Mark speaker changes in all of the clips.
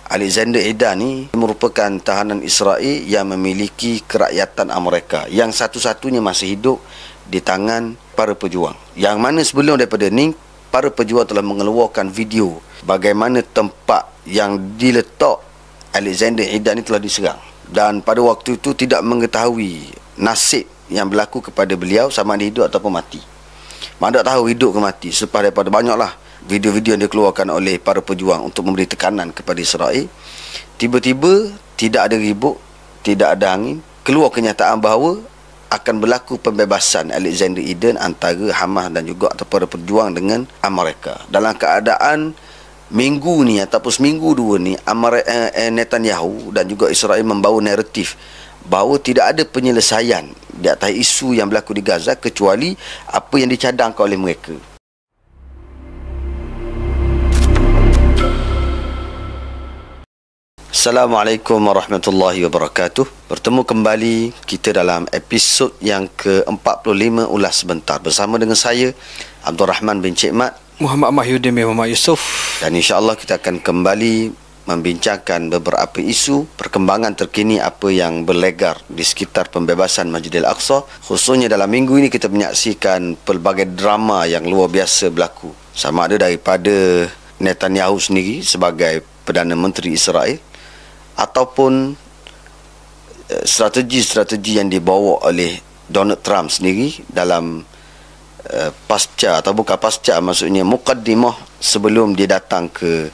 Speaker 1: Alexander Idan ni merupakan tahanan Israel yang memiliki kerakyatan Amerika, yang satu-satunya masih hidup di tangan para pejuang. Yang mana sebelum daripada ni, para pejuang telah mengeluarkan video bagaimana tempat yang diletak Alexander Idan ni telah diserang. Dan pada waktu itu tidak mengetahui nasib yang berlaku kepada beliau, sama ada hidup ataupun mati. Mana tak tahu hidup ke mati. Selepas daripada banyaklah video-video yang dikeluarkan oleh para pejuang untuk memberi tekanan kepada Israel, tiba-tiba tidak ada ribut, tidak ada angin, keluar kenyataan bahawa akan berlaku pembebasan Alexander Idan antara Hamas dan juga atau para pejuang dengan Amerika. Dalam keadaan minggu ni ataupun seminggu dua ni, Netanyahu dan juga Israel membawa naratif bahawa tidak ada penyelesaian di atas isu yang berlaku di Gaza kecuali apa yang dicadangkan oleh mereka. Assalamualaikum warahmatullahi wabarakatuh. Bertemu kembali kita dalam episod yang ke-45 Ulas Sebentar bersama dengan saya Abdul Rahman bin Cik Mat,
Speaker 2: Muhammad Mahyudin bin Muhammad Yusof.
Speaker 1: Dan insya-Allah kita akan kembali membincangkan beberapa isu perkembangan terkini apa yang berlegar di sekitar pembebasan Masjidil Aqsa. Khususnya dalam minggu ini kita menyaksikan pelbagai drama yang luar biasa berlaku. Sama ada daripada Netanyahu sendiri sebagai Perdana Menteri Israel ataupun strategi-strategi yang dibawa oleh Donald Trump sendiri dalam pasca atau bukan pasca, maksudnya mukaddimah sebelum dia datang ke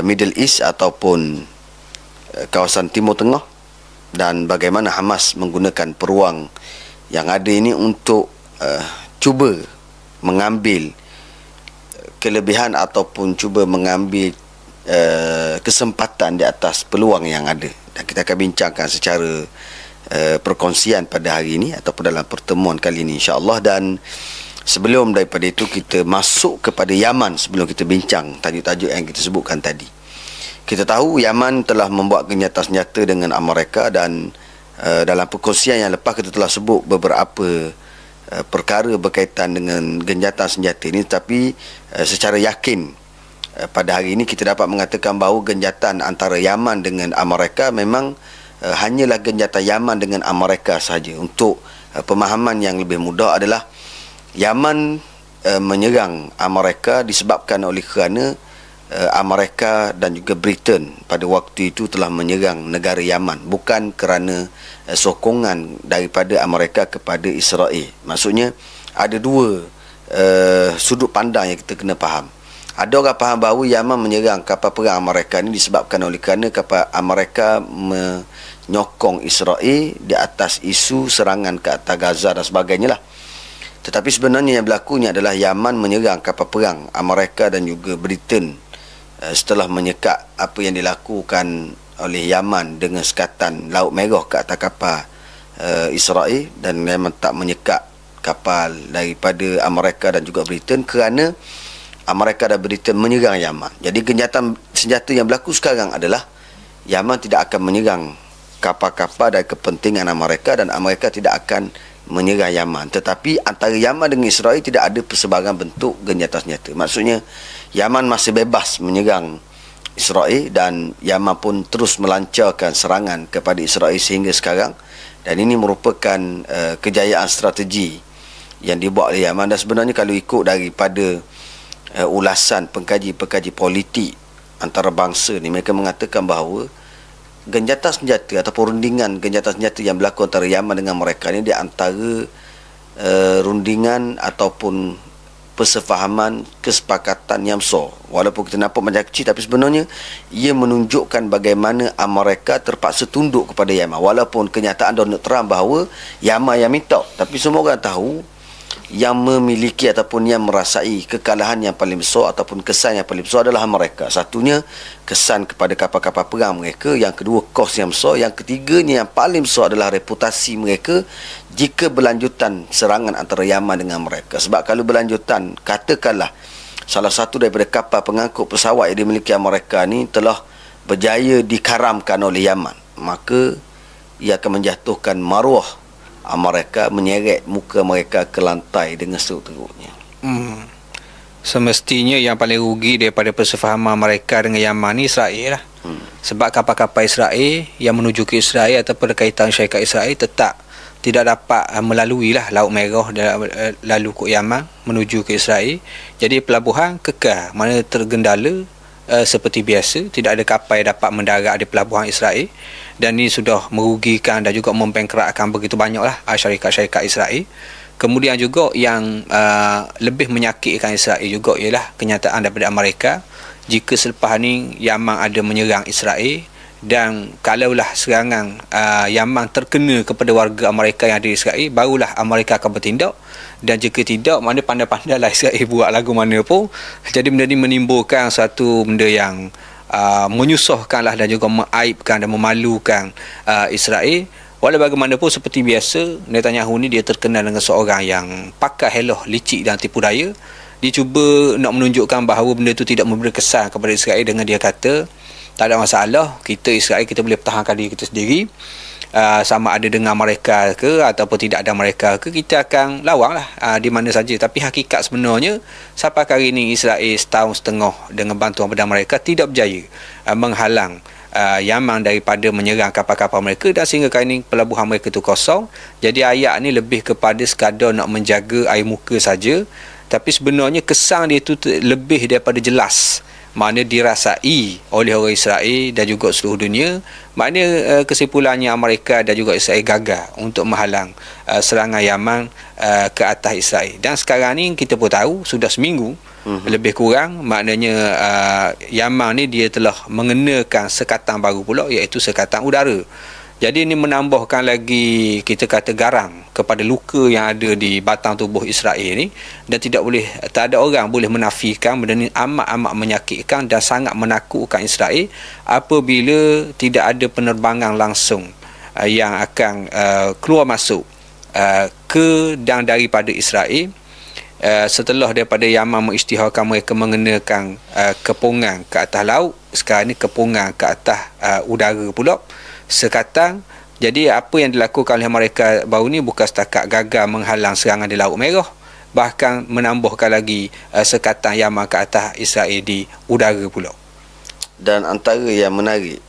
Speaker 1: Middle East ataupun kawasan Timur Tengah, dan bagaimana Hamas menggunakan peluang yang ada ini untuk cuba mengambil kelebihan ataupun cuba mengambil kesempatan di atas peluang yang ada. Dan kita akan bincangkan secara perkongsian pada hari ini ataupun dalam pertemuan kali ini insya-Allah. Dan sebelum daripada itu kita masuk kepada Yaman, sebelum kita bincang tajuk-tajuk yang kita sebutkan tadi. Kita tahu Yaman telah membuat gencatan senjata dengan Amerika, dan dalam perkongsian yang lepas kita telah sebut beberapa perkara berkaitan dengan gencatan senjata ini. Tapi secara yakin pada hari ini kita dapat mengatakan bahawa gencatan antara Yaman dengan Amerika memang hanyalah gencatan Yaman dengan Amerika sahaja. Untuk pemahaman yang lebih mudah adalah Yaman menyerang Amerika disebabkan oleh kerana Amerika dan juga Britain pada waktu itu telah menyerang negara Yaman, bukan kerana sokongan daripada Amerika kepada Israel. Maksudnya ada dua sudut pandang yang kita kena faham. Ada orang faham bahawa Yaman menyerang kapal perang Amerika ini disebabkan oleh kerana kapal Amerika menyokong Israel di atas isu serangan ke atas Gaza dan sebagainya lah. Tetapi sebenarnya yang berlakunya adalah Yaman menyerang kapal perang Amerika dan juga Britain setelah menyekat apa yang dilakukan oleh Yaman dengan sekatan Laut Merah ke atas kapal Israel, dan Yaman tak menyekat kapal daripada Amerika dan juga Britain kerana Amerika dan Britain menyerang Yaman. Jadi gencatan senjata yang berlaku sekarang adalah Yaman tidak akan menyerang kapal-kapal dari kepentingan Amerika, dan Amerika tidak akan menyerang Yaman. Tetapi antara Yaman dengan Israel tidak ada persebaran bentuk gencatan senjata. Maksudnya Yaman masih bebas menyerang Israel, dan Yaman pun terus melancarkan serangan kepada Israel sehingga sekarang. Dan ini merupakan kejayaan strategi yang dibuat oleh Yaman. Dan sebenarnya kalau ikut daripada ulasan pengkaji-pengkaji politik antarabangsa ni, mereka mengatakan bahawa gencatan senjata ataupun rundingan gencatan senjata yang berlaku antara Yaman dengan mereka ni di antara rundingan ataupun persefahaman kesepakatan yang besar. Walaupun kita nampak macam kecil, tapi sebenarnya ia menunjukkan bagaimana Amerika terpaksa tunduk kepada Yaman. Walaupun kenyataan Donald Trump bahawa Yaman yang minta, tapi semua orang tahu yang memiliki ataupun yang merasai kekalahan yang paling besar ataupun kesan yang paling besar adalah mereka. Satunya kesan kepada kapal-kapal perang mereka, yang kedua kos yang besar, yang ketiganya yang paling besar adalah reputasi mereka jika berlanjutan serangan antara Yaman dengan mereka. Sebab kalau berlanjutan, katakanlah salah satu daripada kapal pengangkut pesawat yang dimiliki mereka ni telah berjaya dikaramkan oleh Yaman, maka ia akan menjatuhkan maruah mereka, menyeret muka mereka ke lantai dengan seteruk-teruknya.
Speaker 2: Semestinya yang paling rugi daripada persefahaman mereka dengan Yaman ni Israel lah. Sebab kapal-kapal Israel yang menuju ke Israel ataupun berkaitan syarikat Israel tetap tidak dapat melalui lah Laut Merah lalu ke Yaman menuju ke Israel. Jadi pelabuhan kekal, mana tergendala seperti biasa, tidak ada kapal yang dapat mendarat di pelabuhan Israel, dan ini sudah merugikan dan juga membengkrakkan begitu banyaklah syarikat-syarikat Israel. Kemudian juga yang lebih menyakitkan Israel juga ialah kenyataan daripada Amerika, jika selepas ni Yaman ada menyerang Israel, dan kalaulah serangan Yaman terkena kepada warga Amerika yang ada di Israel, barulah Amerika akan bertindak. Dan jika tidak, mana pandai-pandailah Israel buat lagu mana pun. Jadi benda ni menimbulkan satu benda yang menyusahkanlah dan juga mengaibkan dan memalukan Israel. Walau bagaimanapun, seperti biasa, Netanyahu ni dia terkenal dengan seorang yang pakar helah, licik dan tipu daya. Dia cuba nak menunjukkan bahawa benda tu tidak memberi kesan kepada Israel dengan dia kata, tak ada masalah, kita Israel kita boleh pertahankan diri kita sendiri, sama ada dengan mereka ke ataupun tidak ada mereka ke, kita akan lawan lah di mana saja. Tapi hakikat sebenarnya sampai hari ini Israel setahun setengah dengan bantuan daripada mereka tidak berjaya menghalang Yaman daripada menyerang kapal-kapal mereka, dan sehingga kali ini pelabuhan mereka itu kosong. Jadi ayat ni lebih kepada sekadar nak menjaga air muka saja, tapi sebenarnya kesan dia itu lebih daripada jelas, mana dirasai oleh orang Israel dan juga seluruh dunia. Maknanya kesimpulannya Amerika dan juga Israel gagal untuk menghalang serangan Yaman ke atas Israel. Dan sekarang ni kita pun tahu sudah seminggu lebih kurang, maknanya Yaman ni dia telah mengenakan sekatan baru pula, iaitu sekatan udara. Jadi ini menambahkan lagi, kita kata, garam kepada luka yang ada di batang tubuh Israel ni, dan tak ada orang boleh menafikan benda ni amat-amat menyakitkan dan sangat menakutkan Israel apabila tidak ada penerbangan langsung yang akan keluar masuk ke dan daripada Israel. Setelah daripada Yaman mengisytiharkan mereka mengenakan kepungan ke atas laut, sekarang ni kepungan ke atas udara pula, sekatan. Jadi apa yang dilakukan oleh mereka baru ni bukan setakat gagal menghalang serangan di Laut Merah, bahkan menambahkan lagi sekatan Yaman ke atas Israel di udara pula.
Speaker 1: Dan antara yang menarik,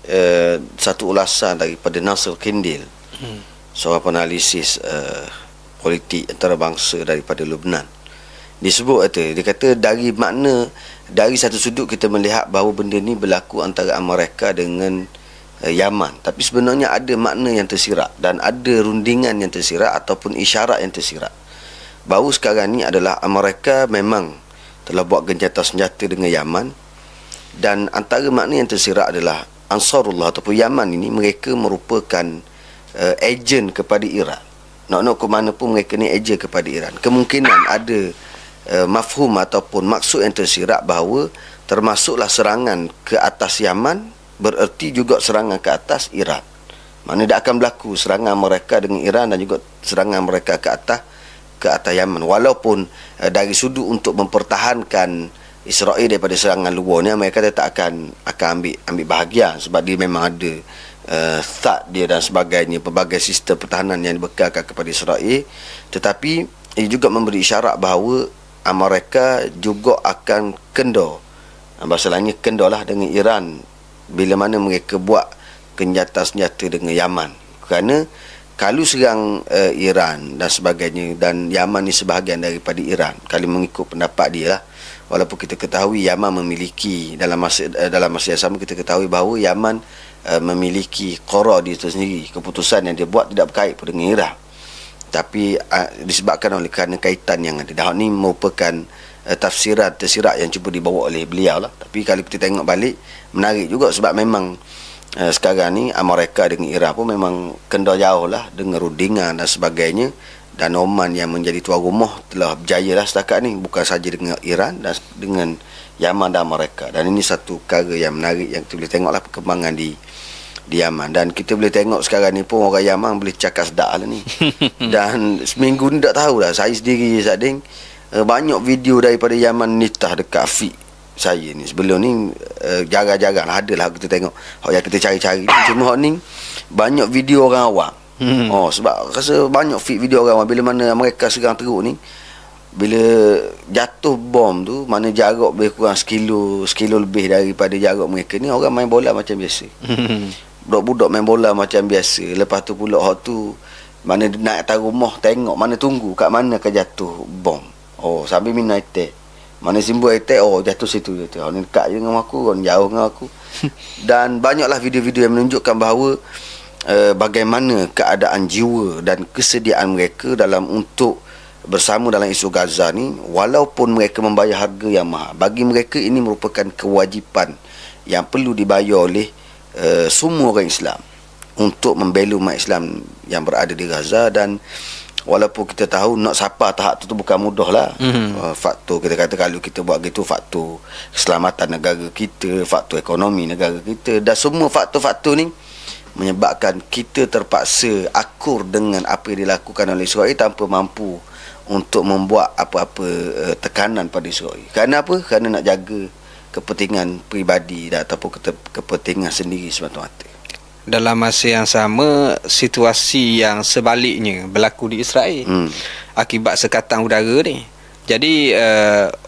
Speaker 1: satu ulasan daripada Nasir Kindil, seorang penalisis politik antarabangsa daripada Lebanon, disebut dia kata dari satu sudut kita melihat bahawa benda ni berlaku antara Amerika dengan Yaman, tapi sebenarnya ada makna yang tersirat dan ada rundingan yang tersirat ataupun isyarat yang tersirat. Baru sekarang ni adalah Amerika memang telah buat gencatan senjata dengan Yaman, dan antara makna yang tersirat adalah Ansarullah ataupun Yaman ini mereka merupakan ejen kepada Iran. Nak ke mana pun mereka ni ejen kepada Iran. Kemungkinan ada mafhum ataupun maksud yang tersirat bahawa termasuklah serangan ke atas Yaman bererti juga serangan ke atas Iran. Mana dia akan berlaku serangan mereka dengan Iran dan juga serangan mereka ke atas Yaman. Walaupun dari sudut untuk mempertahankan Israel daripada serangan luar ni, mereka tetap akan ambil bahagian, sebab dia memang ada THAAD dia dan sebagainya, pelbagai sistem pertahanan yang dibekalkan kepada Israel. Tetapi ia juga memberi isyarat bahawa Amerika juga akan kendor, bahasa lainnya kendorlah dengan Iran bila mana mereka buat gencatan senjata dengan Yaman. Kerana kalau serang Iran dan sebagainya, dan Yaman ni sebahagian daripada Iran, kalau mengikut pendapat dia lah, walaupun kita ketahui Yaman memiliki dalam masa yang sama, kita ketahui bahawa Yaman memiliki qara dia sendiri, keputusan yang dia buat tidak berkait dengan Iran, tapi disebabkan oleh kerana kaitan yang ada. Dan ni merupakan tafsiran tersirat yang cuba dibawa oleh beliau lah. Tapi kalau kita tengok balik, menarik juga, sebab memang sekarang ni Amerika dengan Iran pun memang kendor jauh lah dengan rundingan dan sebagainya. Dan Oman yang menjadi tuan rumah telah berjaya lah setakat ni, bukan saja dengan Iran dan dengan Yaman dan Amerika. Dan ini satu perkara yang menarik yang kita boleh tengok lah perkembangan di Yaman. Dan kita boleh tengok sekarang ni pun orang Yaman boleh cakap sedap lah ni. Dan seminggu ni tak tahulah, saya sendiri Sading, banyak video daripada Yaman nitah dekat feed saya ni. Sebelum ni jarang-jarang lah, adalah kita tengok yang kita cari-cari ni. Cuma ni banyak video orang awam. Sebab rasa banyak feed video orang awam bila mana mereka serang teruk ni, bila jatuh bom tu, mana jarak lebih kurang sekilo lebih daripada jarak mereka ni, orang main bola macam biasa. Budak-budak main bola macam biasa. Lepas tu pula hak tu, mana naik atas rumah tengok, mana tunggu kat mana akan jatuh bom. Oh, sambil minum air. Mana simbol air, oh jatuh situ je. Orang ni dekat je dengan aku, orang jauh dengan aku. Dan banyaklah video-video yang menunjukkan bahawa bagaimana keadaan jiwa dan kesediaan mereka dalam untuk bersama dalam isu Gaza ni, walaupun mereka membayar harga yang mahal. Bagi mereka ini merupakan kewajipan yang perlu dibayar oleh semua orang Islam untuk membela umat Islam yang berada di Gaza. Dan walaupun kita tahu nak sapa tahap tu bukan mudah lah. Faktor kita kata kalau kita buat gitu, faktor keselamatan negara kita, faktor ekonomi negara kita, dan semua faktor-faktor ni menyebabkan kita terpaksa akur dengan apa yang dilakukan oleh Israel tanpa mampu untuk membuat apa-apa tekanan pada Israel. Kerana apa? Kerana nak jaga kepentingan peribadi ataupun kepentingan sendiri semata-mata.
Speaker 2: Dalam masa yang sama, situasi yang sebaliknya berlaku di Israel akibat sekatan udara ni. Jadi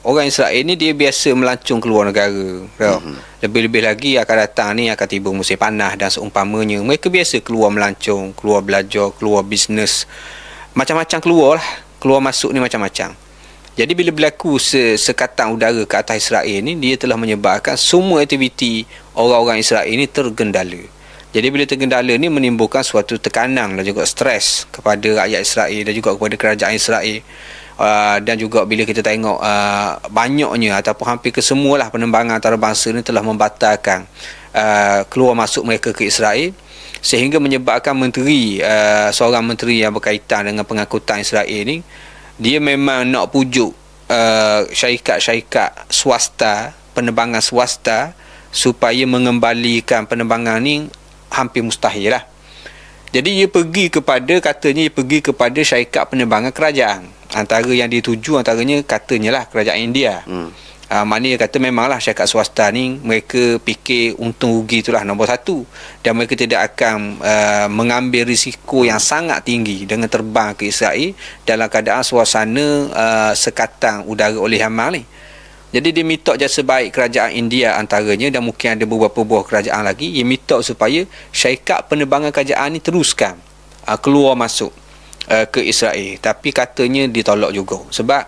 Speaker 2: orang Israel ni dia biasa melancong keluar negara. Lebih-lebih lagi akan datang ni, akan tiba musim panas dan seumpamanya. Mereka biasa keluar melancong, keluar belajar, keluar bisnes, macam-macam keluar lah. Keluar masuk ni macam-macam. Jadi bila berlaku sekatan udara ke atas Israel ni, dia telah menyebabkan semua aktiviti orang-orang Israel ni tergendala. Jadi bila tergendala ni menimbulkan suatu tekanan dan juga stres kepada rakyat Israel dan juga kepada kerajaan Israel. Dan juga bila kita tengok banyaknya ataupun hampir kesemualah penerbangan antarabangsa ni telah membatalkan keluar masuk mereka ke Israel, sehingga menyebabkan seorang menteri yang berkaitan dengan pengangkutan Israel ni, dia memang nak pujuk syarikat swasta, penerbangan swasta, supaya mengembalikan penerbangan ni hampir mustahil lah. Jadi dia pergi kepada syarikat penerbangan kerajaan. Antara yang dituju antaranya katanya lah kerajaan India. Maknanya kata memanglah syarikat swasta ni mereka fikir untung rugi itulah nombor satu, dan mereka tidak akan mengambil risiko yang sangat tinggi dengan terbang ke Israel dalam keadaan suasana sekatan udara oleh Hamas ni. Jadi dia minta jasa baik kerajaan India antaranya, dan mungkin ada beberapa buah kerajaan lagi, dia minta supaya syarikat penerbangan kerajaan ni teruskan keluar masuk ke Israel. Tapi katanya ditolak juga, sebab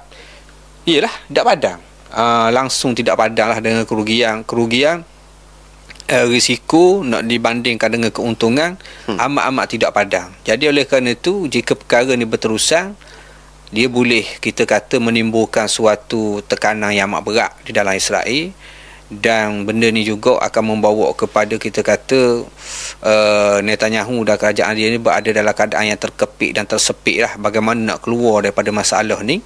Speaker 2: iyalah tak padang, langsung tidak padang lah dengan kerugian risiko nak dibandingkan dengan keuntungan amat-amat tidak padang. Jadi oleh kerana itu, jika perkara ni berterusan, dia boleh kita kata menimbulkan suatu tekanan yang amat berat di dalam Israel, dan benda ni juga akan membawa kepada kita kata Netanyahu dan kerajaan dia ni berada dalam keadaan yang terkepit dan tersepit lah, bagaimana nak keluar daripada masalah ni.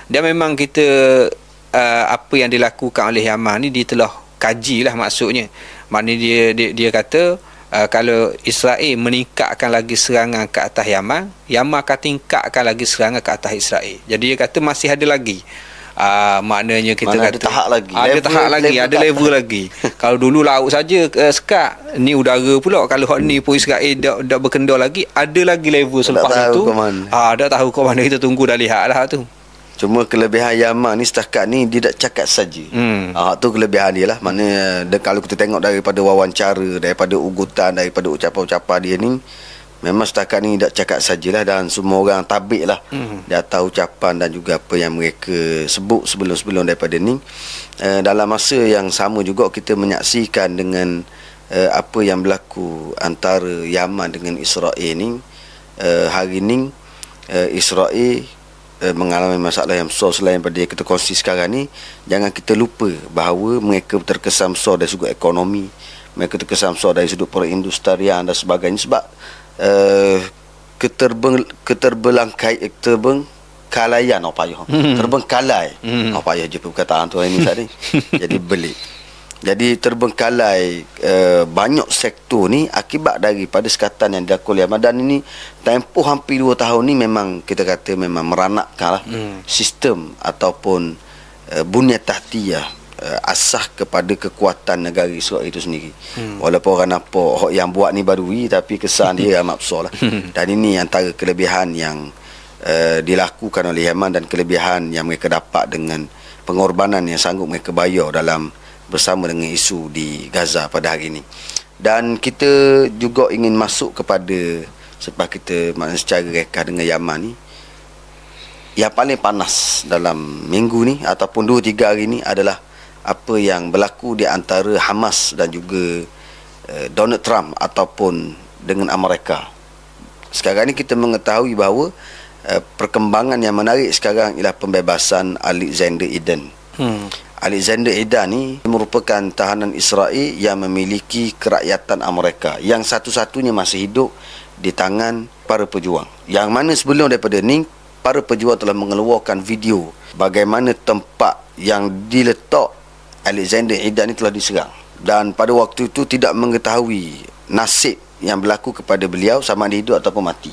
Speaker 2: Dan memang kita apa yang dilakukan oleh Hamas ni dia telah kaji lah, maksudnya maknanya dia kata kalau Israel meningkatkan lagi serangan ke atas Yaman akan tingkatkan lagi serangan ke atas Israel. Jadi dia kata masih ada lagi. Maknanya kita kata ada tahap lagi, ada level lagi. Kalau dulu laut saja sekat, ni udara pula. Kalau hak ni pun Israel dak berkendal lagi, ada lagi level selepas itu. Tak tahu ke mana, kita tunggu dah lihat lah tu.
Speaker 1: Cuma kelebihan Yaman ni setakat ni dia tak cakap saja. Tu kelebihan dia lah. Maknanya kalau kita tengok daripada wawancara, daripada ugutan, daripada ucapan-ucapan dia ni, memang setakat ni tak cakap sajalah, dan semua orang tabik lah data ucapan dan juga apa yang mereka sebut sebelum-sebelum daripada ni. Dalam masa yang sama juga kita menyaksikan dengan apa yang berlaku antara Yaman dengan Israel ni. Hari ni Israel mengalami masalah yang besar selain pada yang kita kongsi sekarang ni. Jangan kita lupa bahawa mereka terkesan besar dari sudut ekonomi, mereka terkesan besar dari sudut perindustrian dan sebagainya, sebab terbengkalaian terbengkalai payah je perkataan tu hari ni tadi. Jadi belik. Jadi terbengkalai banyak sektor ni akibat daripada sekatan yang dilakukan oleh Yaman. Dan ini tempoh hampir 2 tahun ni memang kita kata memang meranakkan lah sistem ataupun bunyat tahtiyah, asas kepada kekuatan negara Israel itu sendiri. Walaupun orang nampak yang buat ni badui, tapi kesan dia amat besar lah. Dan ini antara kelebihan yang dilakukan oleh Yaman dan kelebihan yang mereka dapat dengan pengorbanan yang sanggup mereka bayar dalam bersama dengan isu di Gaza pada hari ini. Dan kita juga ingin masuk kepada, sebab kita maknanya secara reka dengan Yaman ni, yang paling panas dalam minggu ni ataupun 2-3 hari ni adalah apa yang berlaku di antara Hamas dan juga Donald Trump ataupun dengan Amerika. Sekarang ni kita mengetahui bahawa perkembangan yang menarik sekarang ialah pembebasan Alexander Eden. Alexander Eden ni merupakan tahanan Israel yang memiliki kerakyatan Amerika, yang satu-satunya masih hidup di tangan para pejuang. Yang mana sebelum daripada ni, para pejuang telah mengeluarkan video bagaimana tempat yang diletak Alexander Eden ni telah diserang. Dan pada waktu itu tidak mengetahui nasib yang berlaku kepada beliau, sama ada hidup ataupun mati.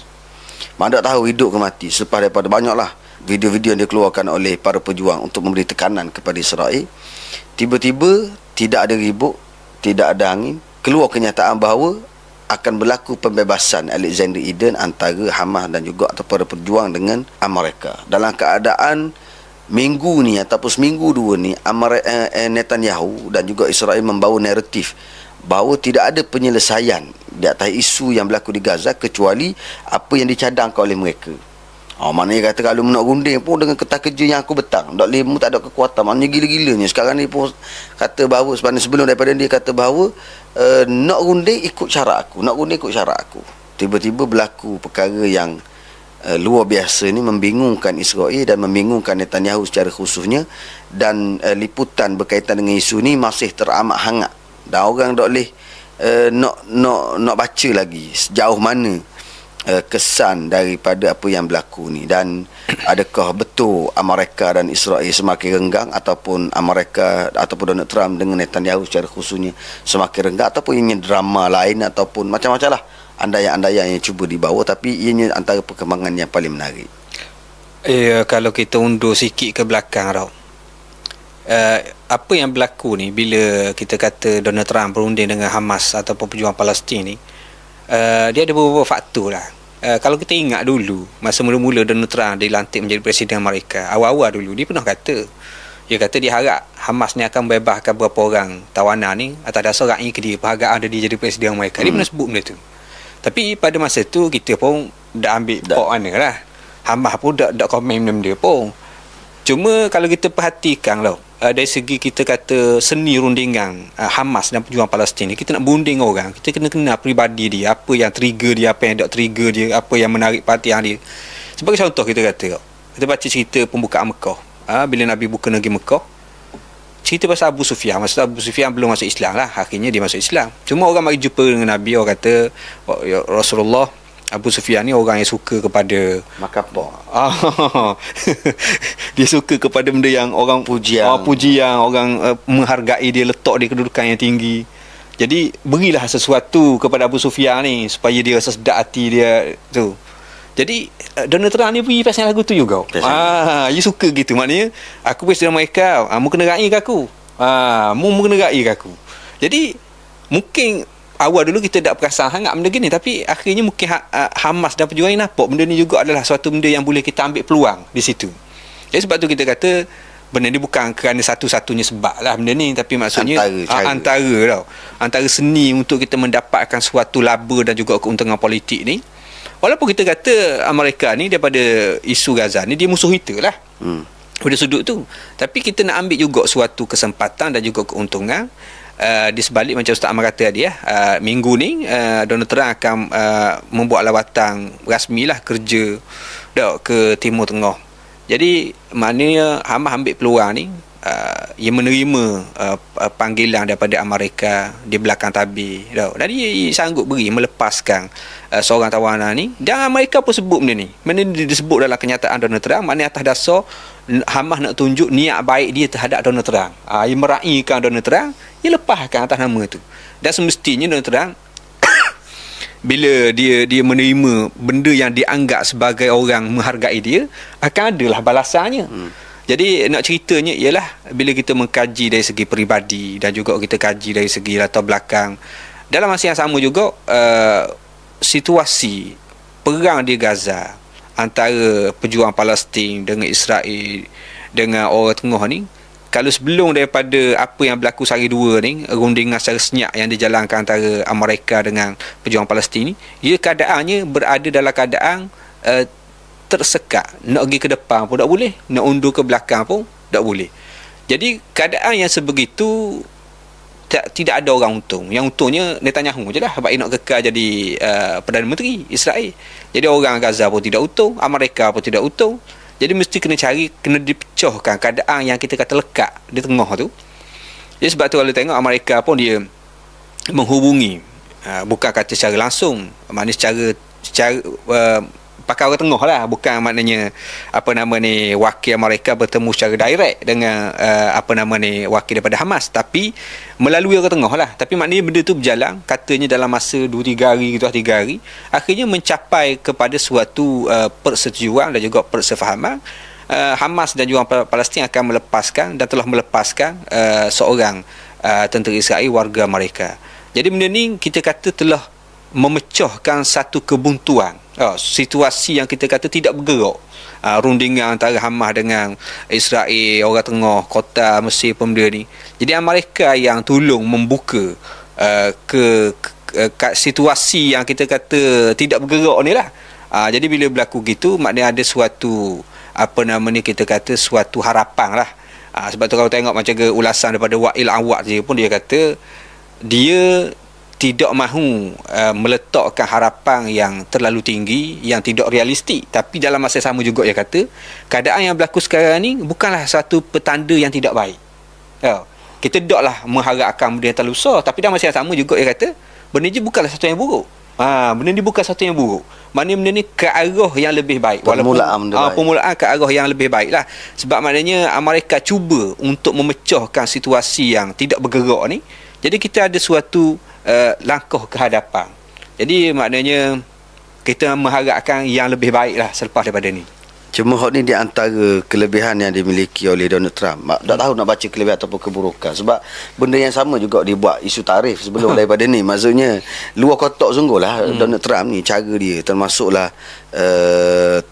Speaker 1: Mana tak tahu hidup ke mati. Selepas daripada banyaklah video-video yang dikeluarkan oleh para pejuang untuk memberi tekanan kepada Israel, tiba-tiba tidak ada ribut, tidak ada angin, keluar kenyataan bahawa akan berlaku pembebasan Alexander Eden antara Hamas dan juga atau para pejuang dengan Amerika. Dalam keadaan minggu ni ataupun seminggu dua ni, Netanyahu dan juga Israel membawa naratif bahawa tidak ada penyelesaian di atas isu yang berlaku di Gaza kecuali apa yang dicadangkan oleh mereka. Maknanya kata kalau nak runding pun dengan ketah kerja yang aku betang, tak boleh, tak ada kekuatan. Maknanya gila-gilanya. Sekarang ni pun kata bahawa sebenarnya sebelum daripada dia kata bahawa nak runding ikut cara aku, nak runding ikut cara aku. Tiba-tiba berlaku perkara yang luar biasa ni, membingungkan Israel dan membingungkan Netanyahu secara khususnya. Dan liputan berkaitan dengan isu ni masih teramat hangat. Dan orang tak boleh nak baca lagi sejauh mana kesan daripada apa yang berlaku ni. Dan adakah betul Amerika dan Israel semakin renggang, ataupun Amerika ataupun Donald Trump dengan Netanyahu secara khususnya semakin renggang, ataupun ianya drama lain, ataupun macam-macam lah andaian-andaian yang cuba dibawa. Tapi ianya antara perkembangan yang paling menarik.
Speaker 2: Kalau kita undur sikit ke belakang tau, apa yang berlaku ni bila kita kata Donald Trump berunding dengan Hamas ataupun pejuang Palestin ni, dia ada beberapa faktor lah. Kalau kita ingat dulu masa mula-mula Donald Trump dilantik menjadi Presiden Amerika, awal-awal dulu dia pernah kata, dia kata dia harap Hamas ni akan bebaskan beberapa orang tawanan ni atas dasar rakyat ke dia, perhargaan dia jadi Presiden Amerika. Dia pernah sebut benda tu. Tapi pada masa tu kita pun dah ambil pok mana lah, Hamas pun dah komen benda-benda pun. Cuma kalau kita perhatikan lah, dari segi kita kata seni rundingan Hamas dan pejuang Palestin ni, kita nak berunding orang, kita kena kenal peribadi dia, apa yang trigger dia, apa yang tak trigger dia, apa yang menarik perhatian dia. Sebagai contoh kita kata, kita baca cerita pembukaan Mekah, bila Nabi buka negeri Mekah, cerita pasal Abu Sufyan. Masa Abu Sufyan belum masuk Islam lah, akhirnya dia masuk Islam. Cuma orang mari jumpa dengan Nabi, orang kata, ya Rasulullah, Abu Sufyan ni orang yang suka kepada
Speaker 1: makapa.
Speaker 2: Dia suka kepada benda yang orang pujian, orang menghargai dia, letak dia kedudukan yang tinggi. Jadi berilah sesuatu kepada Abu Sufyan ni supaya dia rasa sedap hati dia tu. Jadi Donald Trump ni pergi pasal lagu tu juga. Dia suka gitu. Maknanya aku presiden mereka, mu kena raih ke aku. Mu kena raih ke aku. Jadi mungkin awal dulu kita tak perasan sangat benda gini, tapi akhirnya mungkin Hamas dan pejuang ni nampak benda ni juga adalah suatu benda yang boleh kita ambil peluang di situ. Jadi sebab tu kita kata benda ni bukan kerana satu-satunya sebab lah benda ni, tapi maksudnya antara seni untuk kita mendapatkan suatu laba dan juga keuntungan politik ni. Walaupun kita kata Amerika ni daripada isu Gaza ni dia musuh kita lah, pada sudut tu, tapi kita nak ambil juga suatu kesempatan dan juga keuntungan. Di sebalik macam Ustaz Amar kata tadi, minggu ni Donald Trump akan membuat lawatan rasmi lah kerja ke Timur Tengah. Jadi maknanya Hamas ambil peluang ni, ia menerima panggilan daripada Amerika di belakang tabir, dan dia sanggup melepaskan seorang tawanan ni. Dan Amerika pun sebut benda ni, benda ni disebut dalam kenyataan Donald Trump. Maknanya atas dasar Hamas nak tunjuk niat baik dia terhadap Donald Trump. Ia meraihkan Donald Trump, ia lepaskan atas nama tu. Dan semestinya Donald Trump bila dia menerima benda yang dianggap sebagai orang menghargai dia, akan adalah balasannya. Jadi nak ceritanya ialah bila kita mengkaji dari segi peribadi dan juga kita kaji dari segi latar belakang, dalam masa yang sama juga situasi perang di Gaza antara pejuang Palestin dengan Israel dengan orang tengah ni, kalau sebelum daripada apa yang berlaku sehari dua ni, rundingan secara senyap yang dijalankan antara Amerika dengan pejuang Palestin ni, ia keadaannya berada dalam keadaan tersekat. Nak pergi ke depan pun tak boleh, nak undur ke belakang pun tak boleh. Jadi keadaan yang sebegitu tidak ada orang untung. Yang untungnya Netanyahu je lah, sebab dia nak kekal jadi Perdana Menteri Israel. Jadi orang Gaza pun tidak untung, Amerika pun tidak untung. Jadi mesti kena dipecahkan keadaan yang kita kata lekat di tengah tu. Jadi sebab tu kalau tengok Amerika pun dia menghubungi, bukan kata secara langsung, maknanya secara pakai orang tengah lah, bukan maknanya wakil Amerika bertemu secara direct dengan wakil daripada Hamas, tapi melalui orang tengah lah. Tapi maknanya benda tu berjalan, katanya dalam masa 2-3 hari gitu, 3 hari, akhirnya mencapai kepada suatu persetujuan dan juga persefahaman. Hamas dan juga Palestin akan melepaskan dan telah melepaskan seorang tentera Israel warga mereka. Jadi benda ni kita kata telah memecahkan satu kebuntuan, situasi yang kita kata tidak bergerak, rundingan antara Hamas dengan Israel, orang tengah, kota Mesir, benda ni. Jadi Amerika yang tolong membuka ke situasi yang kita kata tidak bergerak ni lah. Jadi bila berlaku gitu, maknanya ada suatu kita kata suatu harapan lah. Sebab tu kalau tengok macam ulasan daripada Wa'il Awad je pun, dia kata dia tidak mahu meletakkan harapan yang terlalu tinggi, yang tidak realistik. Tapi dalam masa sama juga dia kata keadaan yang berlaku sekarang ni bukanlah satu petanda yang tidak baik. Kita taklah mengharapkan benda yang terlalu besar, tapi dalam masa yang sama juga dia kata benda ni bukanlah satu yang buruk. Benda ni bukan satu yang buruk. Maknanya benda ni ke arah yang lebih baik. Permulaan ke arah yang lebih baik lah. Sebab maknanya Amerika cuba untuk memecahkan situasi yang tidak bergerak ni. Jadi kita ada suatu langkah ke hadapan. Jadi maknanya kita mengharapkan yang lebih baik lah selepas daripada ni.
Speaker 1: Cuma hak ni di antara kelebihan yang dimiliki oleh Donald Trump. Tak tahu nak baca kelebihan ataupun keburukan. Sebab benda yang sama juga dibuat isu tarif sebelum daripada ni. Maksudnya luar kotak sungguh lah Donald Trump ni, cara dia termasuklah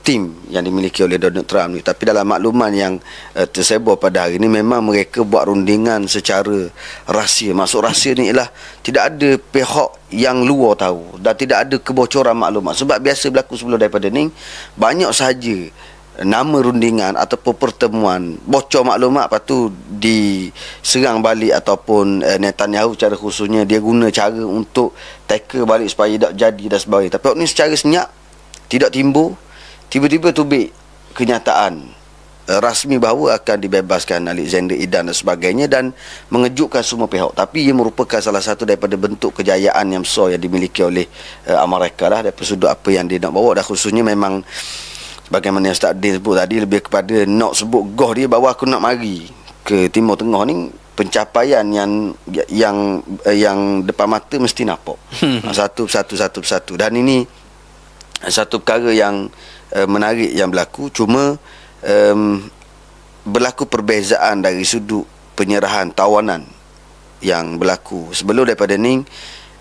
Speaker 1: tim yang dimiliki oleh Donald Trump ni. Tapi dalam makluman yang tersebar pada hari ni, memang mereka buat rundingan secara rahsia. Maksud rahsia ni ialah tidak ada pihak yang luar tahu dan tidak ada kebocoran maklumat. Sebab biasa berlaku sebelum daripada ni, banyak sahaja nama rundingan ataupun pertemuan bocor maklumat, lepas tu diserang balik, ataupun Netanyahu secara khususnya dia guna cara untuk tackle balik supaya tak jadi dan sebagainya. Tapi ni secara senyap, tidak timbul, tiba-tiba tubik kenyataan rasmi bahawa akan dibebaskan Alexander Edan dan sebagainya, dan mengejutkan semua pihak. Tapi ia merupakan salah satu daripada bentuk kejayaan yang besar yang dimiliki oleh Amerika lah, daripada sudut apa yang dia nak bawa. Dan khususnya memang bagaimana Ustaz Din sebut tadi, lebih kepada nak sebut goh dia bahawa aku nak mari ke Timur Tengah ni, pencapaian yang depan mata mesti nampak. Satu. Dan ini satu perkara yang menarik yang berlaku. Cuma berlaku perbezaan dari sudut penyerahan tawanan yang berlaku sebelum daripada ni.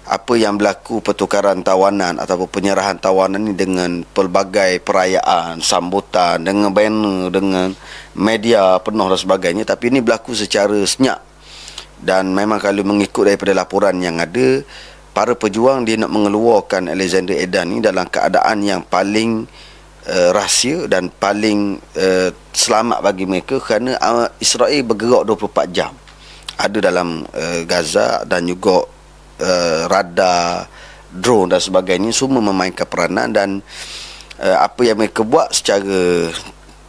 Speaker 1: Apa yang berlaku pertukaran tawanan ataupun penyerahan tawanan ni dengan pelbagai perayaan, sambutan, dengan banner, dengan media penuh dan sebagainya. Tapi ini berlaku secara senyap. Dan memang kalau mengikut daripada laporan yang ada, para pejuang dia nak mengeluarkan Alexander Edan ni dalam keadaan yang paling rahsia dan paling selamat bagi mereka, kerana Israel bergerak 24 jam ada dalam Gaza, dan juga radar, drone dan sebagainya semua memainkan peranan. Dan apa yang mereka buat secara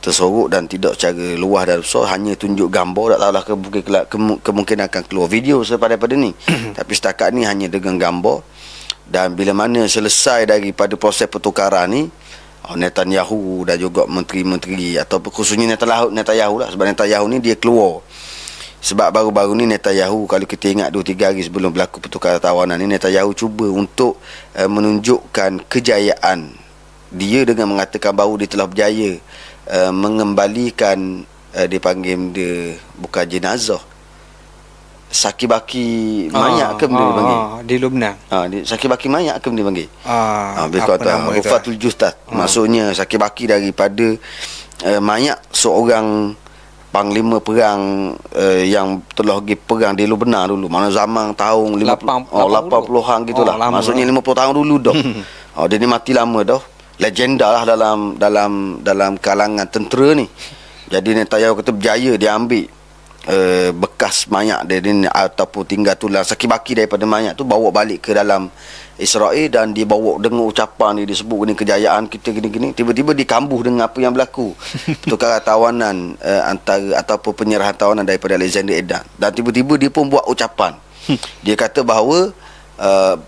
Speaker 1: tersorok dan tidak secara luas dan besar, hanya tunjuk gambar. Tak tahulah kemungkinan akan keluar video daripada ni. Tapi setakat ni hanya dengan gambar. Dan bila mana selesai daripada proses pertukaran ni, Netanyahu dan juga menteri-menteri, atau khususnya Netanyahu lah, sebab Netanyahu ni dia keluar. Sebab baru-baru ni Netanyahu, kalau kita ingat 2-3 hari sebelum berlaku pertukaran tawanan ni, Netanyahu cuba untuk menunjukkan kejayaan dia dengan mengatakan bahawa dia telah berjaya mengembalikan, dia panggil dia bukan jenazah, Saki-baki mayat ke benda dipanggil?
Speaker 2: Di Lubnan.
Speaker 1: Saki-baki mayat ke benda dipanggil? Habis
Speaker 2: apa
Speaker 1: kata
Speaker 2: nama itu?
Speaker 1: Rufatul Justad. Maksudnya saki-baki daripada mayat seorang panglima perang yang telah pergi perang di Lubnan dulu. Mana zaman tahun 80-an gitulah. Maksudnya 50 tahun dulu dah. Dia ni mati lama dah. Legenda lah dalam kalangan tentera ni. Jadi Netanyahu kata berjaya dia ambil bekas mayat dia ni ataupun tinggal tulang saki-baki daripada mayat tu, bawa balik ke dalam Israel dan dibawa dengan ucapan dia disebut ni kejayaan kita gini-gini. Tiba-tiba dikambuh dengan apa yang berlaku, pertukaran tawanan antara ataupun penyerahan tawanan daripada Alexander Edan, dan tiba-tiba dia pun buat ucapan. Dia kata bahawa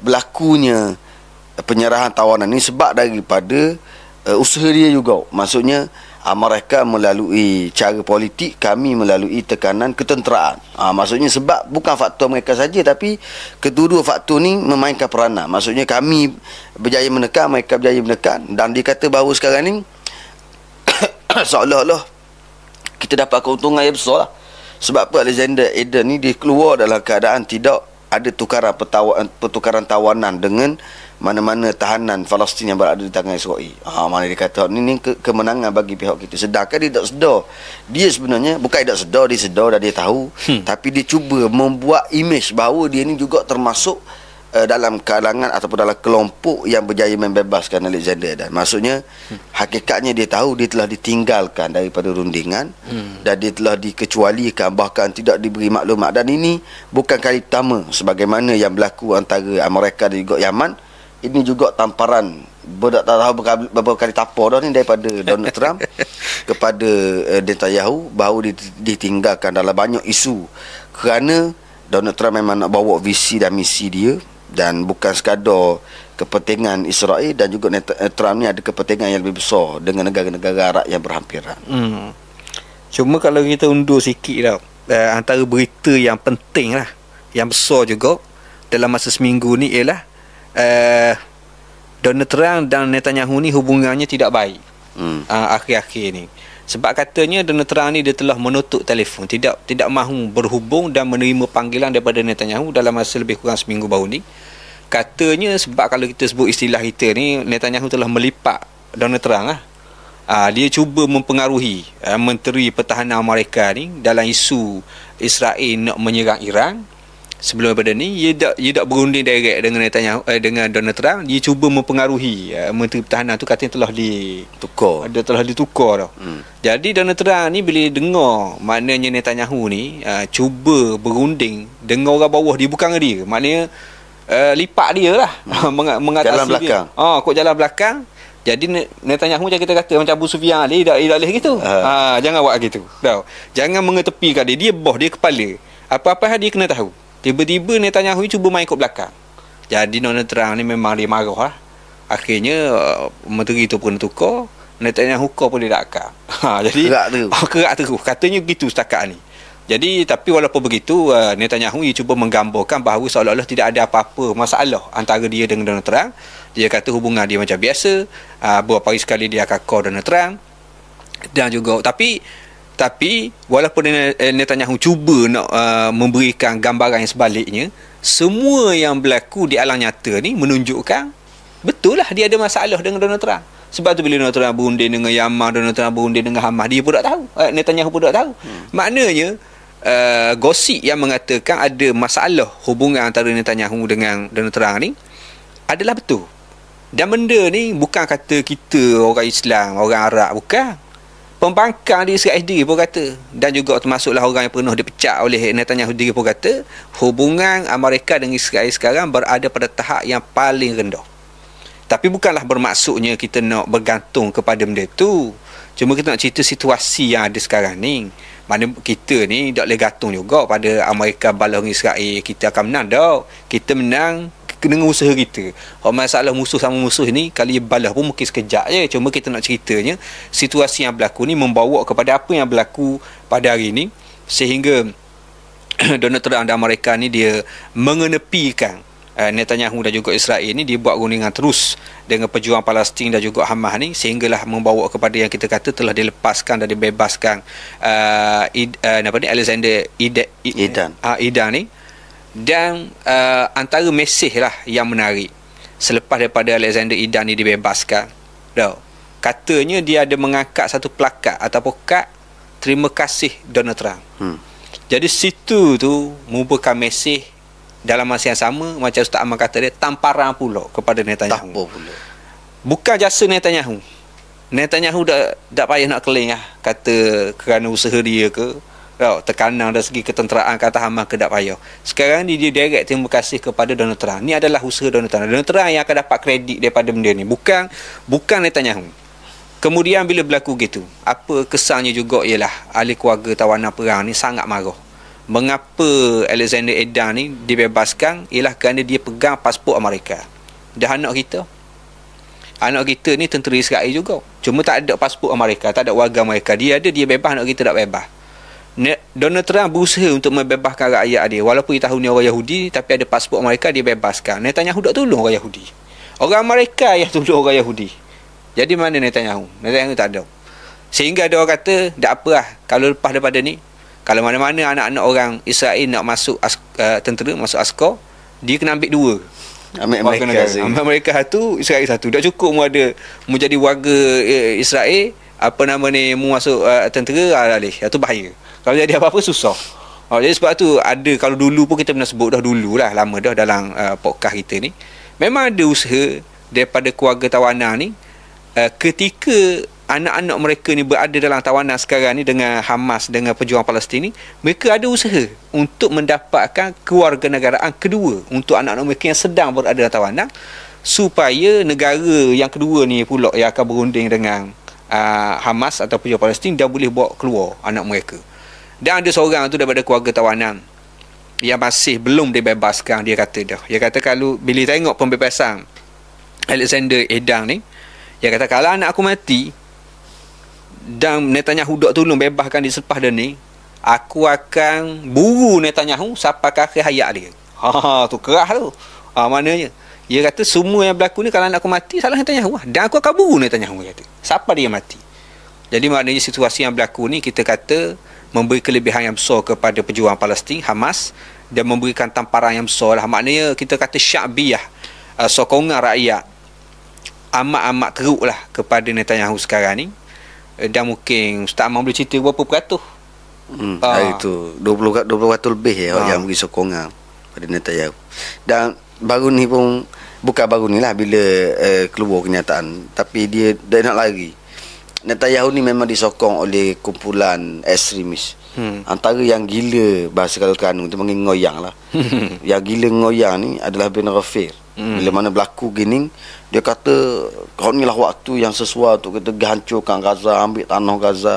Speaker 1: berlakunya penyerahan tawanan ni sebab daripada usaha dia juga. Maksudnya mereka melalui cara politik, kami melalui tekanan ketenteraan. Maksudnya sebab bukan faktor mereka saja, tapi kedua-dua faktor ni memainkan peranan. Maksudnya kami berjaya menekan, mereka berjaya menekan. Dan dia kata bahawa sekarang ni seolah-olah kita dapat keuntungan yang besar lah. Sebab apa? Alexander Edan ni dia keluar dalam keadaan tidak ada pertukaran tawanan dengan mana-mana tahanan Palestin yang berada di tangan Israel. Mana dia kata ni kemenangan bagi pihak kita. Sedangkan dia tak sedar. Dia sebenarnya bukan tak sedar, dia sedar dan dia tahu. Tapi dia cuba membuat imej bahawa dia ni juga termasuk dalam kalangan ataupun dalam kelompok yang berjaya membebaskan Alexander. Dan maksudnya hakikatnya dia tahu dia telah ditinggalkan daripada rundingan dan dia telah dikecualikan, bahkan tidak diberi maklumat. Dan ini bukan kali pertama sebagaimana yang berlaku antara Amerika dan juga Yaman. Ini juga tamparan beberapa kali tapar dah ni daripada Donald Trump kepada Netanyahu bahawa ditinggalkan dalam banyak isu, kerana Donald Trump memang nak bawa visi dan misi dia, dan bukan sekadar kepentingan Israel, dan juga Trump ni ada kepentingan yang lebih besar dengan negara-negara Arab yang berhampiran.
Speaker 2: Cuma kalau kita undur sikit tau, antara berita yang penting lah, yang besar juga dalam masa seminggu ni ialah Donald Trump dan Netanyahu ni hubungannya tidak baik akhir-akhir ni. Sebab katanya Donald Trump ni dia telah menutup telefon, tidak mahu berhubung dan menerima panggilan daripada Netanyahu dalam masa lebih kurang seminggu baru ni. Katanya sebab kalau kita sebut istilah kita ni, Netanyahu telah melipat Donald Trump lah. Dia cuba mempengaruhi Menteri Pertahanan Amerika ni dalam isu Israel nak menyerang Iran. Sebelum daripada ni dia tak berunding direct dengan Netanyahu, dengan Donald Trump. Dia cuba mempengaruhi Menteri Pertahanan tu, katanya telah ditukar tau. Jadi Donald Trump ni bila dengar maknanya Netanyahu ni cuba berunding dengan orang bawah dia, bukan dia, maknanya lipat dia lah, mengatasi jalan belakang dia. Kok jalan belakang. Jadi Netanyahu macam kita kata macam Abu Sufyan Ali, tak boleh gitu. Jangan buat gitu tau. Jangan mengetepikan dia bos, dia kepala. Apa-apa dia kena tahu. Tiba-tiba Netanyahu cuba main kat belakang. Jadi Donald Trump ni memang dia marah lah. Akhirnya menteri tu pun tukar, Netanyahu pun dia tak akal. Jadi kerak terus. Katanya begitu setakat ni. Jadi tapi walaupun begitu, Netanyahu dia cuba menggambarkan bahawa seolah-olah tidak ada apa-apa masalah antara dia dengan Donald Trump. Dia kata hubungan dia macam biasa. Beberapa hari sekali dia akan call Donald Trump. Dan juga tapi walaupun Netanyahu cuba nak memberikan gambaran yang sebaliknya, semua yang berlaku di alam nyata ni menunjukkan betul lah dia ada masalah dengan Donald Trump. Sebab tu bila Donald Trump berunding dengan Yaman, Donald Trump berunding dengan Hamas, dia pun tak tahu, Netanyahu pun tak tahu. Maknanya gosip yang mengatakan ada masalah hubungan antara Netanyahu dengan Donald Trump ni adalah betul. Dan benda ni bukan kata kita orang Islam, orang Arab, bukan. Pembangkang di Israel sendiri pun kata, dan juga termasuklah orang yang pernah dipecat oleh Netanyahu sendiri pun kata, hubungan Amerika dengan Israel sekarang berada pada tahap yang paling rendah. Tapi bukanlah bermaksudnya kita nak bergantung kepada benda tu. Cuma kita nak cerita situasi yang ada sekarang ni. Mana kita ni tak boleh gantung juga pada Amerika balas dengan Israel kita akan menang dah. Kita menang dengan usaha kita. Masalah musuh sama musuh ni, kali balas pun mungkin sekejap je. Cuma kita nak ceritanya situasi yang berlaku ni membawa kepada apa yang berlaku pada hari ni, sehingga Donald Trump dan Amerika ni dia mengenepikan Netanyahu dan juga Israel ni dibuat rundingan terus dengan pejuang Palestin dan juga Hamas ni, sehinggalah membawa kepada yang kita kata telah dilepaskan dan dibebaskan Alexander Idan ni. Dan antara mesej lah yang menarik selepas daripada Alexander Idan ni dibebaskan, katanya dia ada mengangkat satu plakat ataupun kad terima kasih Donald Trump. Jadi situ tu merupakan mesej dalam masa yang sama, macam Ustaz Aman kata dia, tamparan pula kepada Netanyahu. Bukan jasa Netanyahu. Netanyahu tak payah nak keling lah, kata kerana usaha dia ke, tekanan dari segi ketenteraan kata Hamas ke, tak payah. Sekarang ni dia direct terima kasih kepada Donald Trump. Ni adalah usaha Donald Trump. Donald Trump yang akan dapat kredit daripada benda ni, bukan Netanyahu. Kemudian bila berlaku gitu, apa kesannya juga ialah ahli keluarga tawanan perang ni sangat marah. Mengapa Alexander Idan ni dibebaskan ialah kerana dia pegang pasport Amerika. Dah anak kita ni tentera Israel juga, cuma tak ada pasport Amerika, tak ada warga Amerika. Dia bebas, anak kita tak bebas. Donald Trump berusaha untuk membebaskan rakyat dia, walaupun dia tahu ni orang Yahudi, tapi ada pasport Amerika, dia bebaskan. Netanyahu tak tolong orang Yahudi, orang Amerika yang tolong orang Yahudi. Jadi mana Netanyahu tak ada. Sehingga ada orang kata, tak apalah kalau lepas daripada ni, kalau mana-mana anak-anak orang Israel nak masuk tentera, masuk askar, dia kena ambil dua. Ambil Amerika satu, Israel satu. Tak cukup mu jadi warga Israel, mu masuk tentera, itu bahaya. Kalau jadi apa-apa susah. Jadi sebab tu ada, kalau dulu pun kita pernah sebut dah dulu lah, lama dah dalam podcast kita ni, memang ada usaha daripada keluarga tawanan ni, ketika anak-anak mereka ni berada dalam tawanan sekarang ni dengan Hamas, dengan pejuang Palestin ni, mereka ada usaha untuk mendapatkan kewarganegaraan kedua untuk anak-anak mereka yang sedang berada dalam tawanan, supaya negara yang kedua ni pula yang akan berunding dengan Hamas atau pejuang Palestin, dia boleh bawa keluar anak mereka. Dan ada seorang tu daripada keluarga tawanan yang masih belum dibebaskan, dia kata kalau bila tengok pembebasan Alexander Idan ni, dia kata kalau anak aku mati dan Netanyahu dak tolong bebaskan dia selepas dia ni, aku akan buru Netanyahu sampai ke akhir hayat dia. Tu keras tu. Maknanya dia kata semua yang berlaku ni, kalau anak aku mati salah Netanyahu lah. Dan aku akan buru Netanyahu, kata. Siapa dia mati. Jadi maknanya situasi yang berlaku ni, kita kata memberi kelebihan yang besar kepada pejuang Palestin, Hamas, dan memberikan tamparan yang besar lah. Maknanya kita kata sya'biyah, sokongan rakyat amat-amat teruk lah kepada Netanyahu sekarang ni. Dan mungkin Ustaz Aman boleh cerita berapa peratus?
Speaker 1: Itu 20% lebih yang beri sokongan pada Netanyahu. Dan baru ni pun, bukan baru ni lah, bila keluar kenyataan, tapi dia nak lari. Netanyahu ni memang disokong oleh kumpulan ekstremis. Antara yang gila, bahasa kalau Terengganu tu panggil ngoyang lah. Yang gila ngoyang ni adalah Ben Gvir. Bila mana berlaku gini, dia kata kau ni lah waktu yang sesuai untuk kita hancurkan Gaza, ambil tanah Gaza.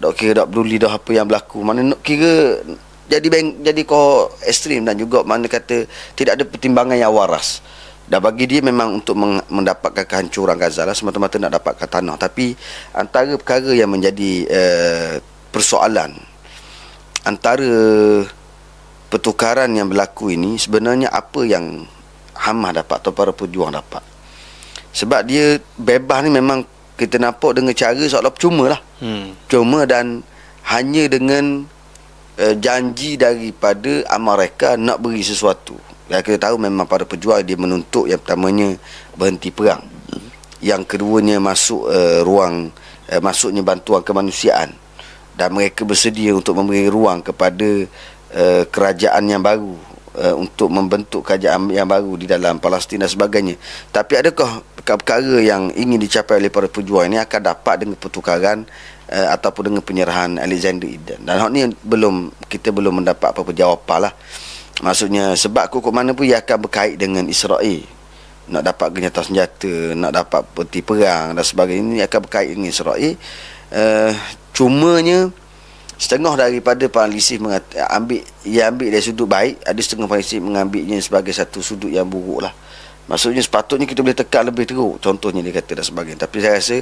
Speaker 1: Tak kira tak peduli dah apa yang berlaku. Mana nak kira jadi kau ekstrim, dan juga mana kata tidak ada pertimbangan yang waras. Dan bagi dia memang untuk mendapatkan kehancuran Gaza lah, semata-mata nak dapatkan tanah. Tapi antara perkara yang menjadi persoalan antara pertukaran yang berlaku ini, sebenarnya apa yang Hamas dapat atau para pejuang dapat. Sebab dia bebas ni memang kita nampak dengan cara seolah percuma lah. Cuma dan hanya dengan janji daripada Amerika nak beri sesuatu. Dan kita tahu memang para pejuang dia menuntut yang pertamanya berhenti perang. Yang keduanya masuk masuknya bantuan kemanusiaan. Dan mereka bersedia untuk memberi ruang kepada kerajaan yang baru, untuk membentuk kerajaan yang baru di dalam Palestin dan sebagainya. Tapi adakah perkara yang ingin dicapai oleh para pejuang ini akan dapat dengan pertukaran ataupun dengan penyerahan Alexander Idan? Dan hal ni kita belum mendapat apa-apa jawapan lah. Maksudnya sebab kok mana pun ia akan berkait dengan Israel. Nak dapat gencatan senjata, nak dapat peti perang dan sebagainya, ini akan berkait dengan Israel. Cumanya setengah daripada penalisis ambil dari sudut baik, ada setengah penalisis mengambilnya sebagai satu sudut yang buruk lah. Maksudnya sepatutnya kita boleh tekan lebih teruk, contohnya dia kata dan sebagainya. Tapi saya rasa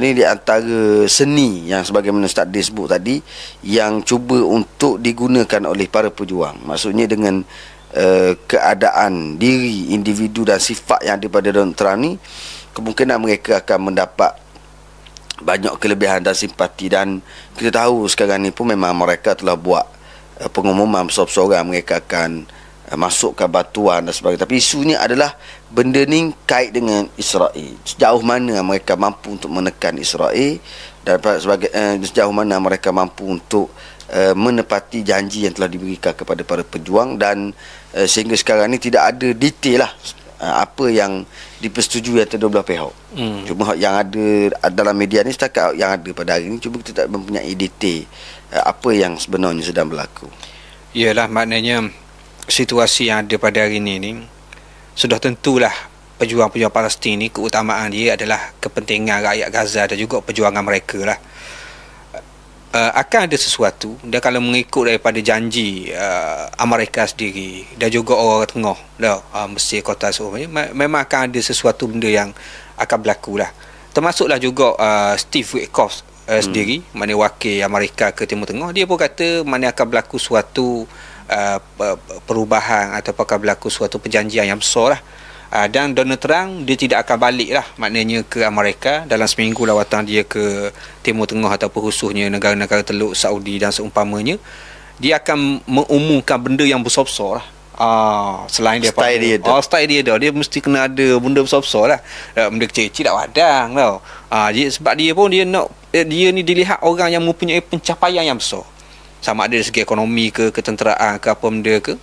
Speaker 1: ni di antara seni yang sebagaimana Ustaz Din sebut tadi, yang cuba untuk digunakan oleh para pejuang. Maksudnya dengan keadaan diri individu dan sifat yang ada pada Donald Trump ni, kemungkinan mereka akan mendapat banyak kelebihan dan simpati. Dan kita tahu sekarang ni pun memang mereka telah buat pengumuman besar-besaran mereka akan masukkan bantuan dan sebagainya. Tapi isunya adalah benda ni kait dengan Israel. Sejauh mana mereka mampu untuk menekan Israel, dan sejauh mana mereka mampu untuk menepati janji yang telah diberikan kepada para pejuang. Dan sehingga sekarang ni tidak ada detail lah apa yang dipersetujui antara dua belah pihak. Cuma yang ada dalam media ni, setakat yang ada pada hari ni, cuma kita tak mempunyai detail apa yang sebenarnya sedang berlaku.
Speaker 2: Yalah, maknanya situasi yang ada pada hari ini sudah tentulah pejuang-pejuang Palestin ni keutamaan dia adalah kepentingan rakyat Gaza dan juga perjuangan mereka lah. Akan ada sesuatu, dan kalau mengikut daripada janji Amerika sendiri dan juga orang tengah Mesir, kota semuanya, memang akan ada sesuatu benda yang akan berlaku lah. Termasuklah juga Steve Witkoff sendiri, mana wakil Amerika ke Timur Tengah, dia pun kata mana akan berlaku suatu perubahan atau akan berlaku suatu perjanjian yang besar lah. Dan Donald Trump dia tidak akan balik lah, maknanya ke Amerika dalam seminggu lawatan dia ke Timur Tengah ataupun khususnya negara-negara Teluk Saudi dan seumpamanya. Dia akan mengumumkan benda yang besar-besar lah. Selain dia style dia dah, dia mesti kena ada benda besar-besar lah. Benda kecil-kecil tak wadang tau. Sebab dia pun dia ni dilihat orang yang mempunyai pencapaian yang besar, sama ada dari segi ekonomi ke ketenteraan ke apa benda ke.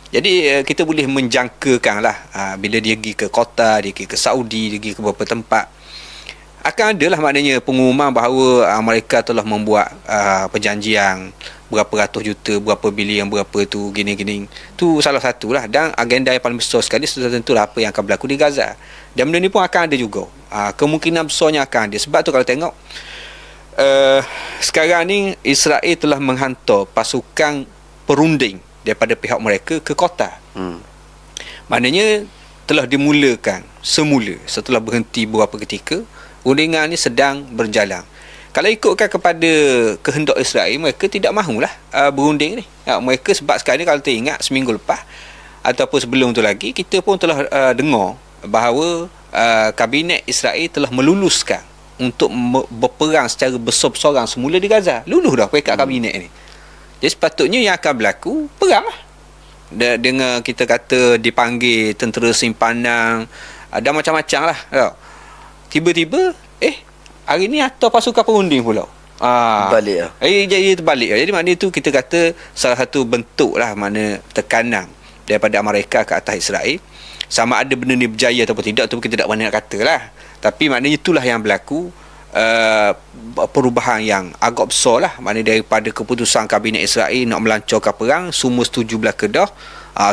Speaker 2: Jadi kita boleh menjangkakan lah, bila dia pergi ke kota, dia pergi ke Saudi, dia pergi ke beberapa tempat, akan ada lah maknanya pengumuman bahawa mereka telah membuat perjanjian berapa ratus juta, berapa bilion, berapa tu, gini-gini. Tu salah satu lah. Dan agenda yang paling besar sekali sudah tentulah apa yang akan berlaku di Gaza. Dan benda ni pun akan ada juga, kemungkinan besarnya akan ada. Sebab tu kalau tengok sekarang ni Israel telah menghantar pasukan perunding daripada pihak mereka ke kota. Maknanya telah dimulakan semula setelah berhenti beberapa ketika. Rundingan ni sedang berjalan. Kalau ikutkan kepada kehendak Israel, mereka tidak mahulah berunding ni. Mereka sebab sekarang ni kalau teringat seminggu lepas ataupun sebelum tu lagi, kita pun telah dengar bahawa kabinet Israel telah meluluskan untuk berperang secara besar-besaran semula di Gaza. Luluh dah peringkat kabinet ni. Jadi sepatutnya yang akan berlaku perang lah. Dengan kita kata dipanggil tentera simpanan dan macam-macam lah. Tiba-tiba hari ni atau pasukan perunding pula.
Speaker 1: Balik lah.
Speaker 2: Jadi terbalik lah. Jadi maknanya tu kita kata salah satu bentuk lah mana tekanan daripada Amerika ke atas Israel. Sama ada benda ni berjaya ataupun tidak, tu kita tak boleh nak kata lah. Tapi maknanya itulah yang berlaku. Perubahan yang agak besar lah, maknanya daripada keputusan kabinet Israel nak melancarkan perang, semua setuju belah kedah,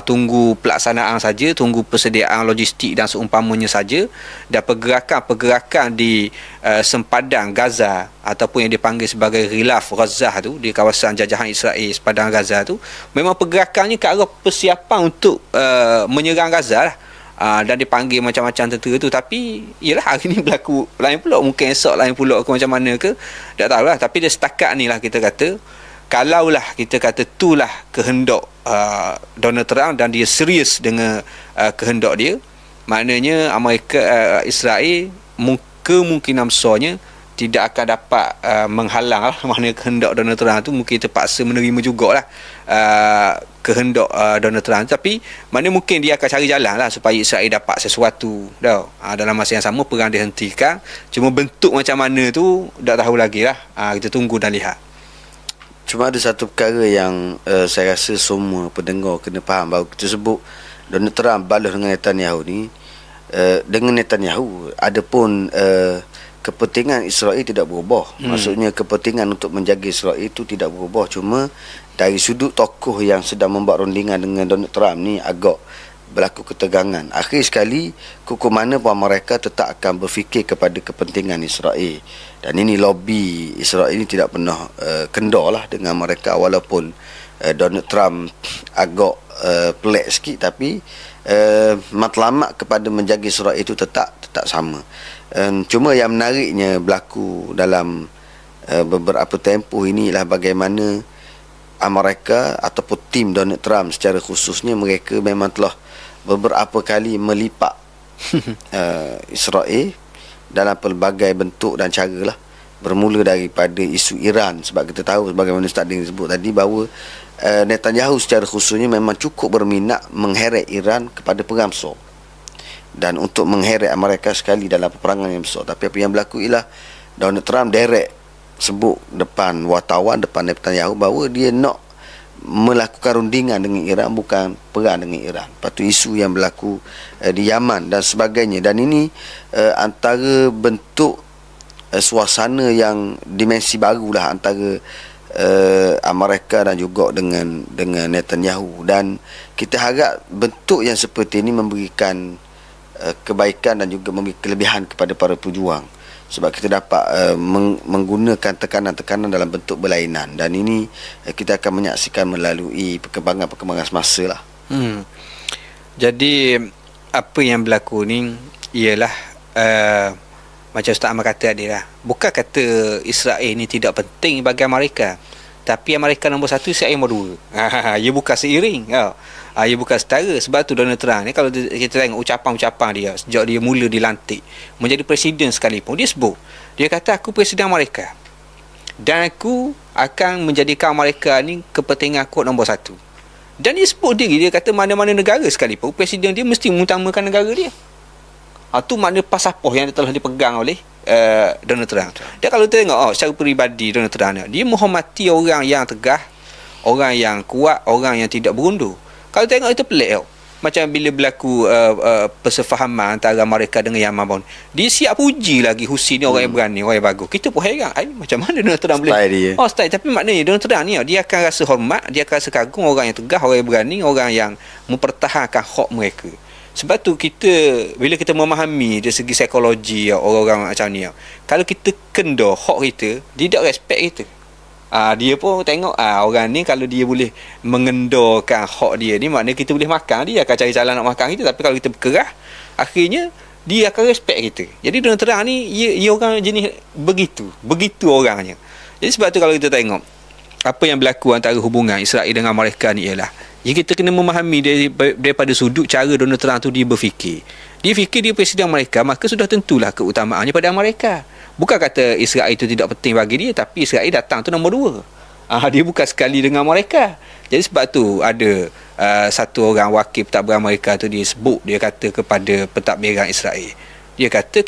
Speaker 2: tunggu pelaksanaan saja, tunggu persediaan logistik dan seumpamanya saja. Dan pergerakan di sempadan Gaza ataupun yang dipanggil sebagai Ghilaf Gaza tu, di kawasan jajahan Israel sempadan Gaza tu, memang pergerakannya ke arah persiapan untuk menyerang Gaza lah. Dan dipanggil macam-macam tentera tu. Tapi yalah, hari ni berlaku lain pula, mungkin esok lain pula ke macam mana ke, tak tahulah. Tapi dia setakat ni lah kita kata, kalaulah kita kata itulah kehendak Donald Trump dan dia serius dengan kehendak dia, maknanya Amerika, Israel kemungkinan besarnya tidak akan dapat menghalang lah mana kehendak Donald Trump tu. Mungkin terpaksa menerima jugalah kehendak Donald Trump. Tapi mana mungkin dia akan cari jalan lah supaya Israel dapat sesuatu dalam masa yang sama perang dihentikan. Cuma bentuk macam mana tu tak tahu lagi lah. Kita tunggu dan lihat.
Speaker 1: Cuma ada satu perkara yang saya rasa semua pendengar kena faham, bahawa kita sebut Donald Trump balas dengan Netanyahu ni, dengan Netanyahu adapun kepentingan Israel tidak berubah. Maksudnya kepentingan untuk menjaga Israel itu tidak berubah. Cuma dari sudut tokoh yang sedang membuat rundingan dengan Donald Trump ni agak berlaku ketegangan. Akhir sekali kukuh mana pun mereka tetap akan berfikir kepada kepentingan Israel. Dan ini lobby Israel ini tidak pernah kendor lah dengan mereka, walaupun Donald Trump agak pelik sikit, tapi matlamat kepada menjaga Israel itu tetap sama. Cuma yang menariknya berlaku dalam beberapa tempoh inilah bagaimana Amerika ataupun tim Donald Trump secara khususnya, mereka memang telah beberapa kali melipat Israel dalam pelbagai bentuk dan cara lah. Bermula daripada isu Iran, sebab kita tahu sebagaimana Ustaz Din sebut tadi bahawa Netanyahu secara khususnya memang cukup berminat mengheret Iran kepada perang besar dan untuk mengheret Amerika sekali dalam peperangan yang besar. Tapi apa yang berlaku ialah Donald Trump direct sebut depan wartawan, depan Netanyahu bahawa dia nak melakukan rundingan dengan Iran, bukan perang dengan Iran. Lepas tu isu yang berlaku di Yaman dan sebagainya. Dan ini antara bentuk suasana yang dimensi barulah antara Amerika dan juga dengan Netanyahu. Dan kita harap bentuk yang seperti ini memberikan kebaikan dan juga memberi kelebihan kepada para pejuang, sebab kita dapat menggunakan tekanan-tekanan dalam bentuk berlainan. Dan ini kita akan menyaksikan melalui perkembangan-perkembangan semasa lah.
Speaker 2: Jadi apa yang berlaku ni ialah macam Ustaz Ahmad kata tadi lah, bukan kata Israel ni tidak penting bagi Amerika, tapi Amerika nombor satu, Israel nombor dua. Ia bukan seiring. Ia bukan setara. Sebab tu Donald Trump ni, kalau kita tengok ucapan-ucapan dia sejak dia mula dilantik menjadi presiden sekalipun, dia sebut, dia kata aku presiden Amerika dan aku akan menjadikan Amerika ni kepentingan aku nombor satu. Dan dia sebut diri, dia kata mana-mana negara sekalipun presiden dia mesti mengutamakan negara dia. Itu makna pasaporh yang telah dipegang oleh Donald Trump. Dan kalau kita tengok secara peribadi Donald Trump dia menghormati orang yang tegah, orang yang kuat, orang yang tidak berundur. Kalau tengok itu pelik macam bila berlaku persefahaman antara Amerika dengan Yaman pun, dia siap puji lagi Hussein ni orang yang berani, orang yang bagus. Kita pun heran, macam mana Donald Trump boleh style. Tapi maknanya Donald Trump ni dia akan rasa hormat, dia akan rasa kagum orang yang tegah, orang yang berani, orang yang mempertahankan hak mereka. Sebab tu kita, bila kita memahami dari segi psikologi orang-orang macam ni, kalau kita kendor hak kita, dia tak respect kita. Dia pun tengok orang ni kalau dia boleh mengendorkan hak dia ni, maknanya kita boleh makan, dia akan cari jalan nak makan kita. Tapi kalau kita berkerah, akhirnya dia akan respect kita. Jadi Donald Trump ni ia orang jenis begitu orangnya. Jadi sebab tu kalau kita tengok apa yang berlaku antara hubungan Israel dengan Amerika ni ialah, kita kena memahami daripada sudut cara Donald Trump tu dia berfikir. Dia fikir dia presiden Amerika, maka sudah tentulah keutamaannya pada Amerika. Bukan kata Israel itu tidak penting bagi dia, tapi Israel datang tu nombor dua. Dia bukan sekali dengan Amerika. Jadi sebab tu ada satu orang wakil pentadbiran Amerika tu, dia sebut, dia kata kepada pentadbiran Israel, dia kata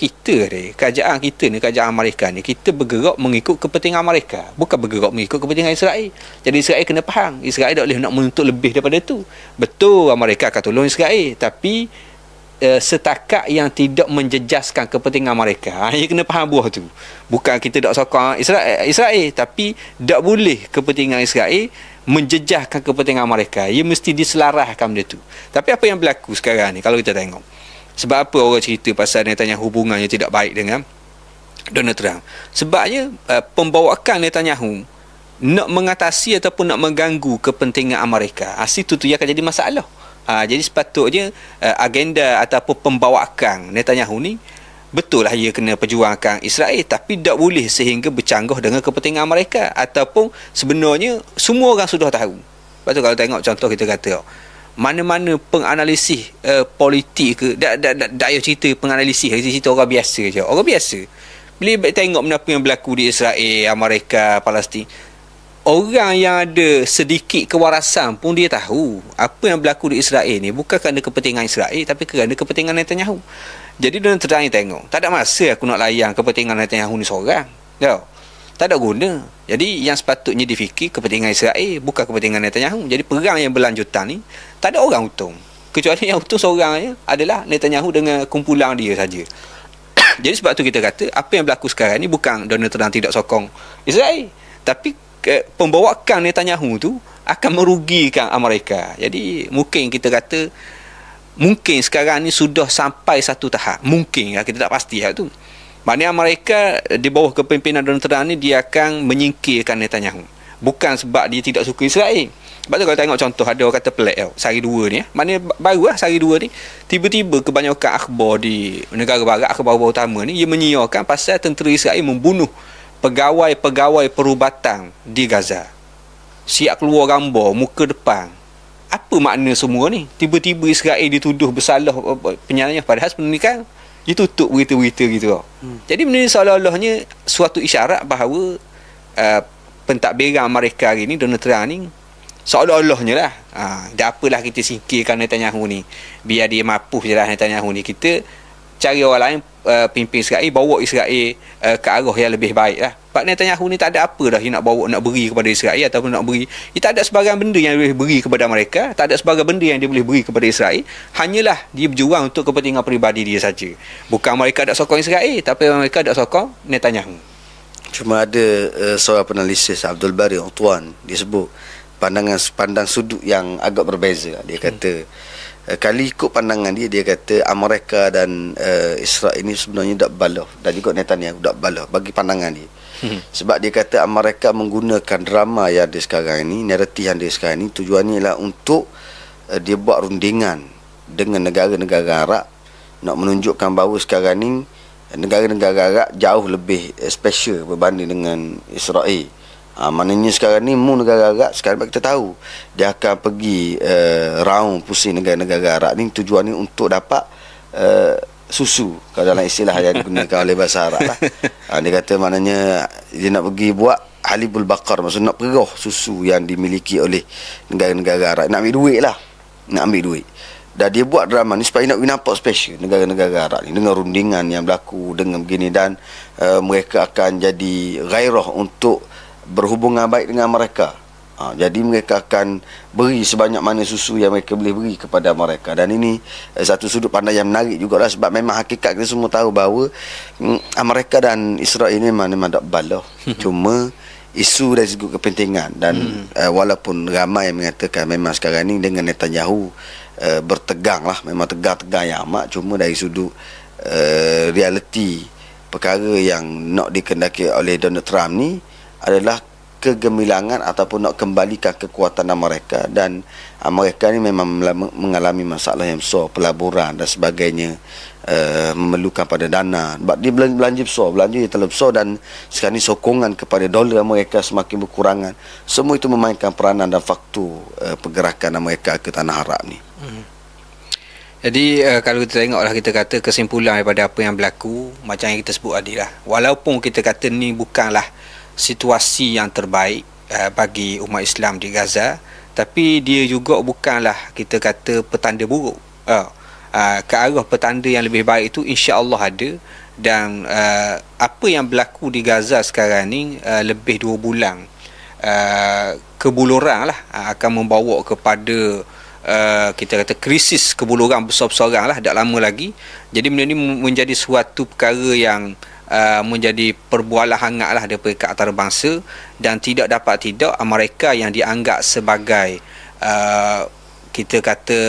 Speaker 2: kerajaan kita ni, kerajaan Amerika ni, kita bergerak mengikut kepentingan Amerika, bukan bergerak mengikut kepentingan Israel. Jadi Israel kena faham, Israel tak boleh nak menuntut lebih daripada tu. Betul Amerika akan tolong Israel, tapi setakat yang tidak menjejaskan kepentingan mereka. Ia kena faham buah tu. Bukan kita tak sokong Israel, tapi tak boleh kepentingan Israel menjejaskan kepentingan mereka. Ia mesti diselaraskan benda tu. Tapi apa yang berlaku sekarang ni kalau kita tengok, sebab apa orang cerita pasal Netanyahu hubungannya tidak baik dengan Donald Trump? Sebabnya pembawaan Netanyahu nak mengatasi ataupun nak mengganggu kepentingan Amerika. Situ tu yang akan jadi masalah. Jadi sepatutnya agenda ataupun pembawaan Netanyahu ni, betul lah ia kena perjuangkan Israel, tapi tak boleh sehingga bercanggah dengan kepentingan Amerika. Ataupun sebenarnya semua orang sudah tahu. Lepas tu kalau tengok contoh kita kata mana-mana penganalisis politik ke, tak payah cerita penganalisis, cerita orang biasa je. Orang biasa bila tengok apa yang berlaku di Israel, Amerika, Palestin, orang yang ada sedikit kewarasan pun dia tahu apa yang berlaku di Israel ni bukan kerana kepentingan Israel, tapi kerana kepentingan Netanyahu. Jadi Donald Trump ni tengok, tak ada masa aku nak layan kepentingan Netanyahu ni seorang. Tak ada guna. Jadi yang sepatutnya difikir kepentingan Israel, bukan kepentingan Netanyahu. Jadi perang yang berlanjutan ni tak ada orang untung, kecuali yang untung seorang adalah Netanyahu dengan kumpulan dia saja. Jadi sebab tu kita kata apa yang berlaku sekarang ni bukan Donald Trump tidak sokong Israel, tapi pembawaan Netanyahu tu akan merugikan Amerika. Jadi mungkin kita kata, mungkin sekarang ni sudah sampai satu tahap, mungkin kita tak pasti tu. Maknanya Amerika di bawah kepimpinan Donald Trump ni dia akan menyingkirkan Netanyahu. Bukan sebab dia tidak suka Israel. Sebab tu kalau tengok contoh, ada orang kata pelik sehari dua ni, maknanya baru sehari dua ni, tiba-tiba kebanyakan akhbar di negara barat, akhbar utama ni, ia menyiarkan pasal tentera Israel membunuh pegawai-pegawai perubatan di Gaza. siap keluar gambar muka depan. Apa makna semua ni? Tiba-tiba Israel dituduh bersalah penyalahnya, padahal sebenarnya kan ditutup berita-berita gitu. Jadi benda ni seolah-olahnya suatu isyarat bahawa pentadbiran mereka hari ni, Donald Trump ni, seolah-olahnya lah dah apalah kita singkirkan Netanyahu ni, biar dia mapuh je lah Netanyahu ni, kita cari orang lain pimpin Israel, bawa Israel ke arah yang lebih baik lah. Pak Netanyahu ni tak ada apa dah dia nak bawa, nak beri kepada Israel ataupun nak beri, dia tak ada sebarang benda yang dia boleh beri kepada mereka, tak ada sebarang benda yang dia boleh beri kepada Israel. Hanyalah dia berjuang untuk kepentingan peribadi dia saja. Bukan mereka nak sokong Israel, tapi mereka nak sokong Netanyahu.
Speaker 1: Cuma ada seorang penalisis, Abdul Bari Antoine, dia sebut pandang sudut yang agak berbeza. Dia kata kali ikut pandangan dia kata Amerika dan Israel ini sebenarnya tak balah, dan juga Netanyahu tak balah bagi pandangan dia. Sebab dia kata Amerika menggunakan drama yang ada sekarang ini, naratif yang ada sekarang ini, tujuannya ialah untuk dia buat rundingan dengan negara-negara Arab, nak menunjukkan bahawa sekarang ni negara-negara Arab jauh lebih special berbanding dengan Israel. Maknanya sekarang ni negara Arab sekarang kita tahu dia akan pergi round pusing negara-negara Arab ni, tujuannya untuk dapat susu, kalau dalam istilah yang digunakan oleh bahasa Arab lah. Dia kata maknanya dia nak pergi buat halibul bakar, maksudnya nak perah susu yang dimiliki oleh negara-negara Arab, nak ambil duit lah, nak ambil duit. Dan dia buat drama ni supaya nak nampak special negara-negara Arab ni dengan rundingan yang berlaku dengan begini, dan mereka akan jadi gairah untuk berhubungan baik dengan mereka. Jadi mereka akan beri sebanyak mana susu yang mereka boleh beri kepada mereka. Dan ini satu sudut pandang yang menarik jugalah, sebab memang hakikat kita semua tahu bahawa Amerika dan Israel ini memang tak balah. Cuma isu dari segi kepentingan, dan walaupun ramai yang mengatakan memang sekarang ini dengan Netanyahu bertegang lah, memang tegang-tegang yang amat, cuma dari sudut realiti perkara yang nak dikendaki oleh Donald Trump ni adalah kegemilangan ataupun nak kembalikan kekuatan Amerika, dan Amerika ni memang mengalami masalah yang besar, pelaburan dan sebagainya, memerlukan pada dana, sebab dia belanja besar, belanja yang terlalu besar, dan sekarang ni sokongan kepada dolar Amerika semakin berkurangan. Semua itu memainkan peranan dan faktor pergerakan Amerika ke tanah Arab ni.
Speaker 2: Jadi kalau kita tengoklah, kita kata kesimpulan daripada apa yang berlaku, macam yang kita sebut tadi lah, walaupun kita kata ni bukanlah situasi yang terbaik bagi umat Islam di Gaza, tapi dia juga bukanlah kita kata petanda buruk. Ke arah petanda yang lebih baik itu insya-Allah ada. Dan apa yang berlaku di Gaza sekarang ni lebih 2 bulan kebuluran lah, akan membawa kepada kita kata krisis kebuluran besar-besaran lah, tak lama lagi. Jadi benda ni menjadi suatu perkara yang menjadi perbualan hangat lah daripada antarabangsa, dan tidak dapat tidak Amerika yang dianggap sebagai kita kata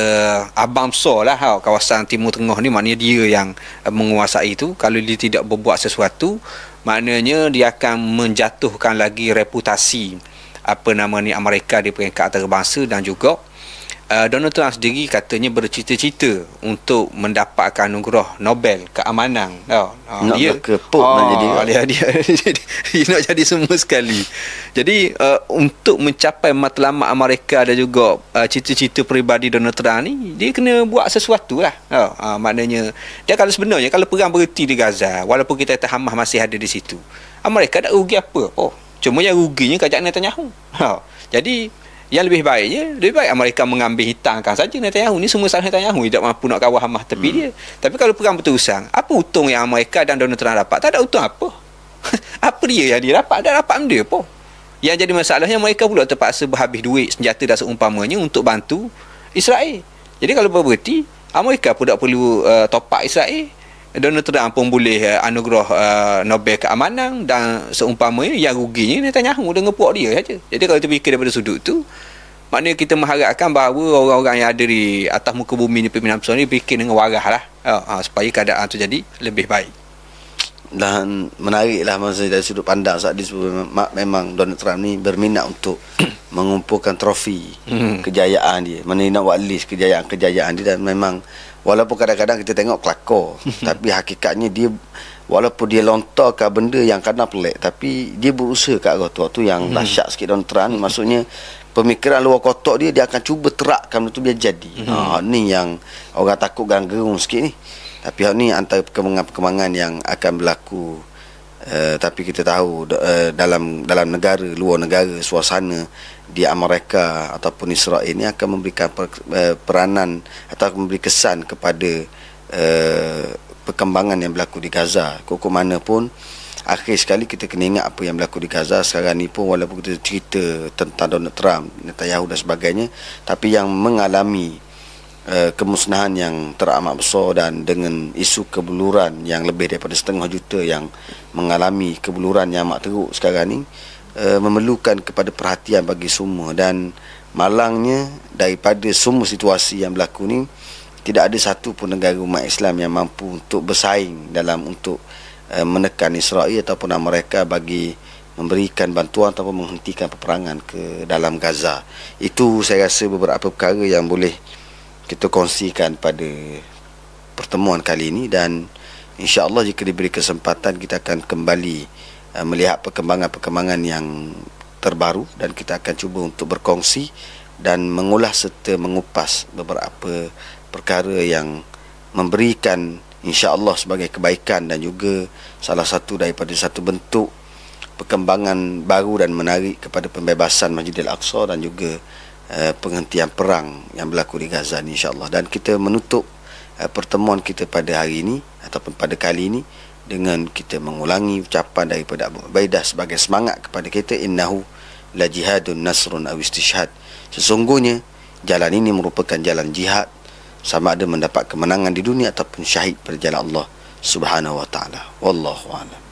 Speaker 2: abang besar lah kawasan Timur Tengah ni, maknanya dia yang menguasai itu. Kalau dia tidak berbuat sesuatu, maknanya dia akan menjatuhkan lagi reputasi Amerika di peringkat antarabangsa. Dan juga Donald Trump sendiri katanya bercita-cita untuk mendapatkan anugerah Nobel keamanan.
Speaker 1: Nak
Speaker 2: dia
Speaker 1: berkepuk
Speaker 2: dia nak jadi semua sekali. Jadi untuk mencapai matlamat Amerika dan juga cita-cita peribadi Donald Trump ni, dia kena buat sesuatu lah. Maknanya dia sebenarnya kalau perang berhenti di Gaza, walaupun kita kata Hamas masih ada di situ, Amerika tak rugi apa. Cuma yang ruginya kerajaan Netanyahu. Jadi yang lebih baik Amerika mengambil hitangkan saja Netanyahu ni, semua salah Netanyahu, tidak mampu nak kawal Hamas tepi dia. Tapi kalau perang berterusan, apa untung yang Amerika dan Donald Trump dapat? Tak ada untung apa. Apa dia yang dia dapat? Tak dapat benda apa. Yang jadi masalahnya, mereka pula terpaksa berhabis duit, senjata dan seumpamanya untuk bantu Israel. Jadi kalau berhenti, Amerika pun tak perlu topak Israel. Donald Trump pun boleh anugerah Nobel keamanan, dan seumpamanya yang ruginya Netanyahu dengan puak dia saja. Jadi kalau kita fikir daripada sudut tu, maknanya kita mengharapkan bahawa orang-orang yang ada di atas muka bumi ni, pimpinan besar ni, fikir dengan waras lah, supaya keadaan tu jadi lebih baik.
Speaker 1: Dan menariklah masa dari sudut pandang saat memang Donald Trump ni berminat untuk mengumpulkan trofi kejayaan dia, mana nak buat list kejayaan dia. Dan memang walaupun kadang-kadang kita tengok kelakar tapi hakikatnya dia, walaupun dia lontarkan benda yang kadang pelik, tapi dia berusaha kat arah tu yang dahsyat sikit Donald Trump ni. Maksudnya pemikiran luar kotak dia akan cuba terapkan benda tu biar jadi. Ni yang orang takut gerung sikit ni. Tapi ni antara perkembangan-perkembangan yang akan berlaku. Tapi kita tahu dalam negara, luar negara, suasana di Amerika ataupun Israel ini akan memberikan peranan atau memberi kesan kepada perkembangan yang berlaku di Gaza. Kok mana pun akhir sekali kita kena ingat apa yang berlaku di Gaza sekarang ni pun. Walaupun kita cerita tentang Donald Trump, Netanyahu dan sebagainya, tapi yang mengalami kemusnahan yang teramat besar dan dengan isu kebuluran yang lebih daripada 500,000 juta yang mengalami kebuluran yang amat teruk sekarang ni, memerlukan kepada perhatian bagi semua. Dan malangnya daripada semua situasi yang berlaku ni, tidak ada satu pun negara umat Islam yang mampu untuk bersaing dalam untuk menekan Israel ataupun Amerika bagi memberikan bantuan ataupun menghentikan peperangan ke dalam Gaza. Itu saya rasa beberapa perkara yang boleh kita kongsikan pada pertemuan kali ini. Dan insya-Allah jika diberi kesempatan kita akan kembali melihat perkembangan-perkembangan yang terbaru, dan kita akan cuba untuk berkongsi dan mengulas serta mengupas beberapa perkara yang memberikan insya-Allah sebagai kebaikan dan juga salah satu daripada satu bentuk perkembangan baru dan menarik kepada pembebasan Masjidil Aqsa dan juga penghentian perang yang berlaku di Gaza ni, insya-Allah. Dan kita menutup pertemuan kita pada hari ini ataupun pada kali ini dengan kita mengulangi ucapan daripada Abu Ubaidah sebagai semangat kepada kita, innahu la jihadun nasrun aw istishhad. Sesungguhnya jalan ini merupakan jalan jihad, sama ada mendapat kemenangan di dunia ataupun syahid pada jalan Allah Subhanahu wa taala. Wallahu a'lam.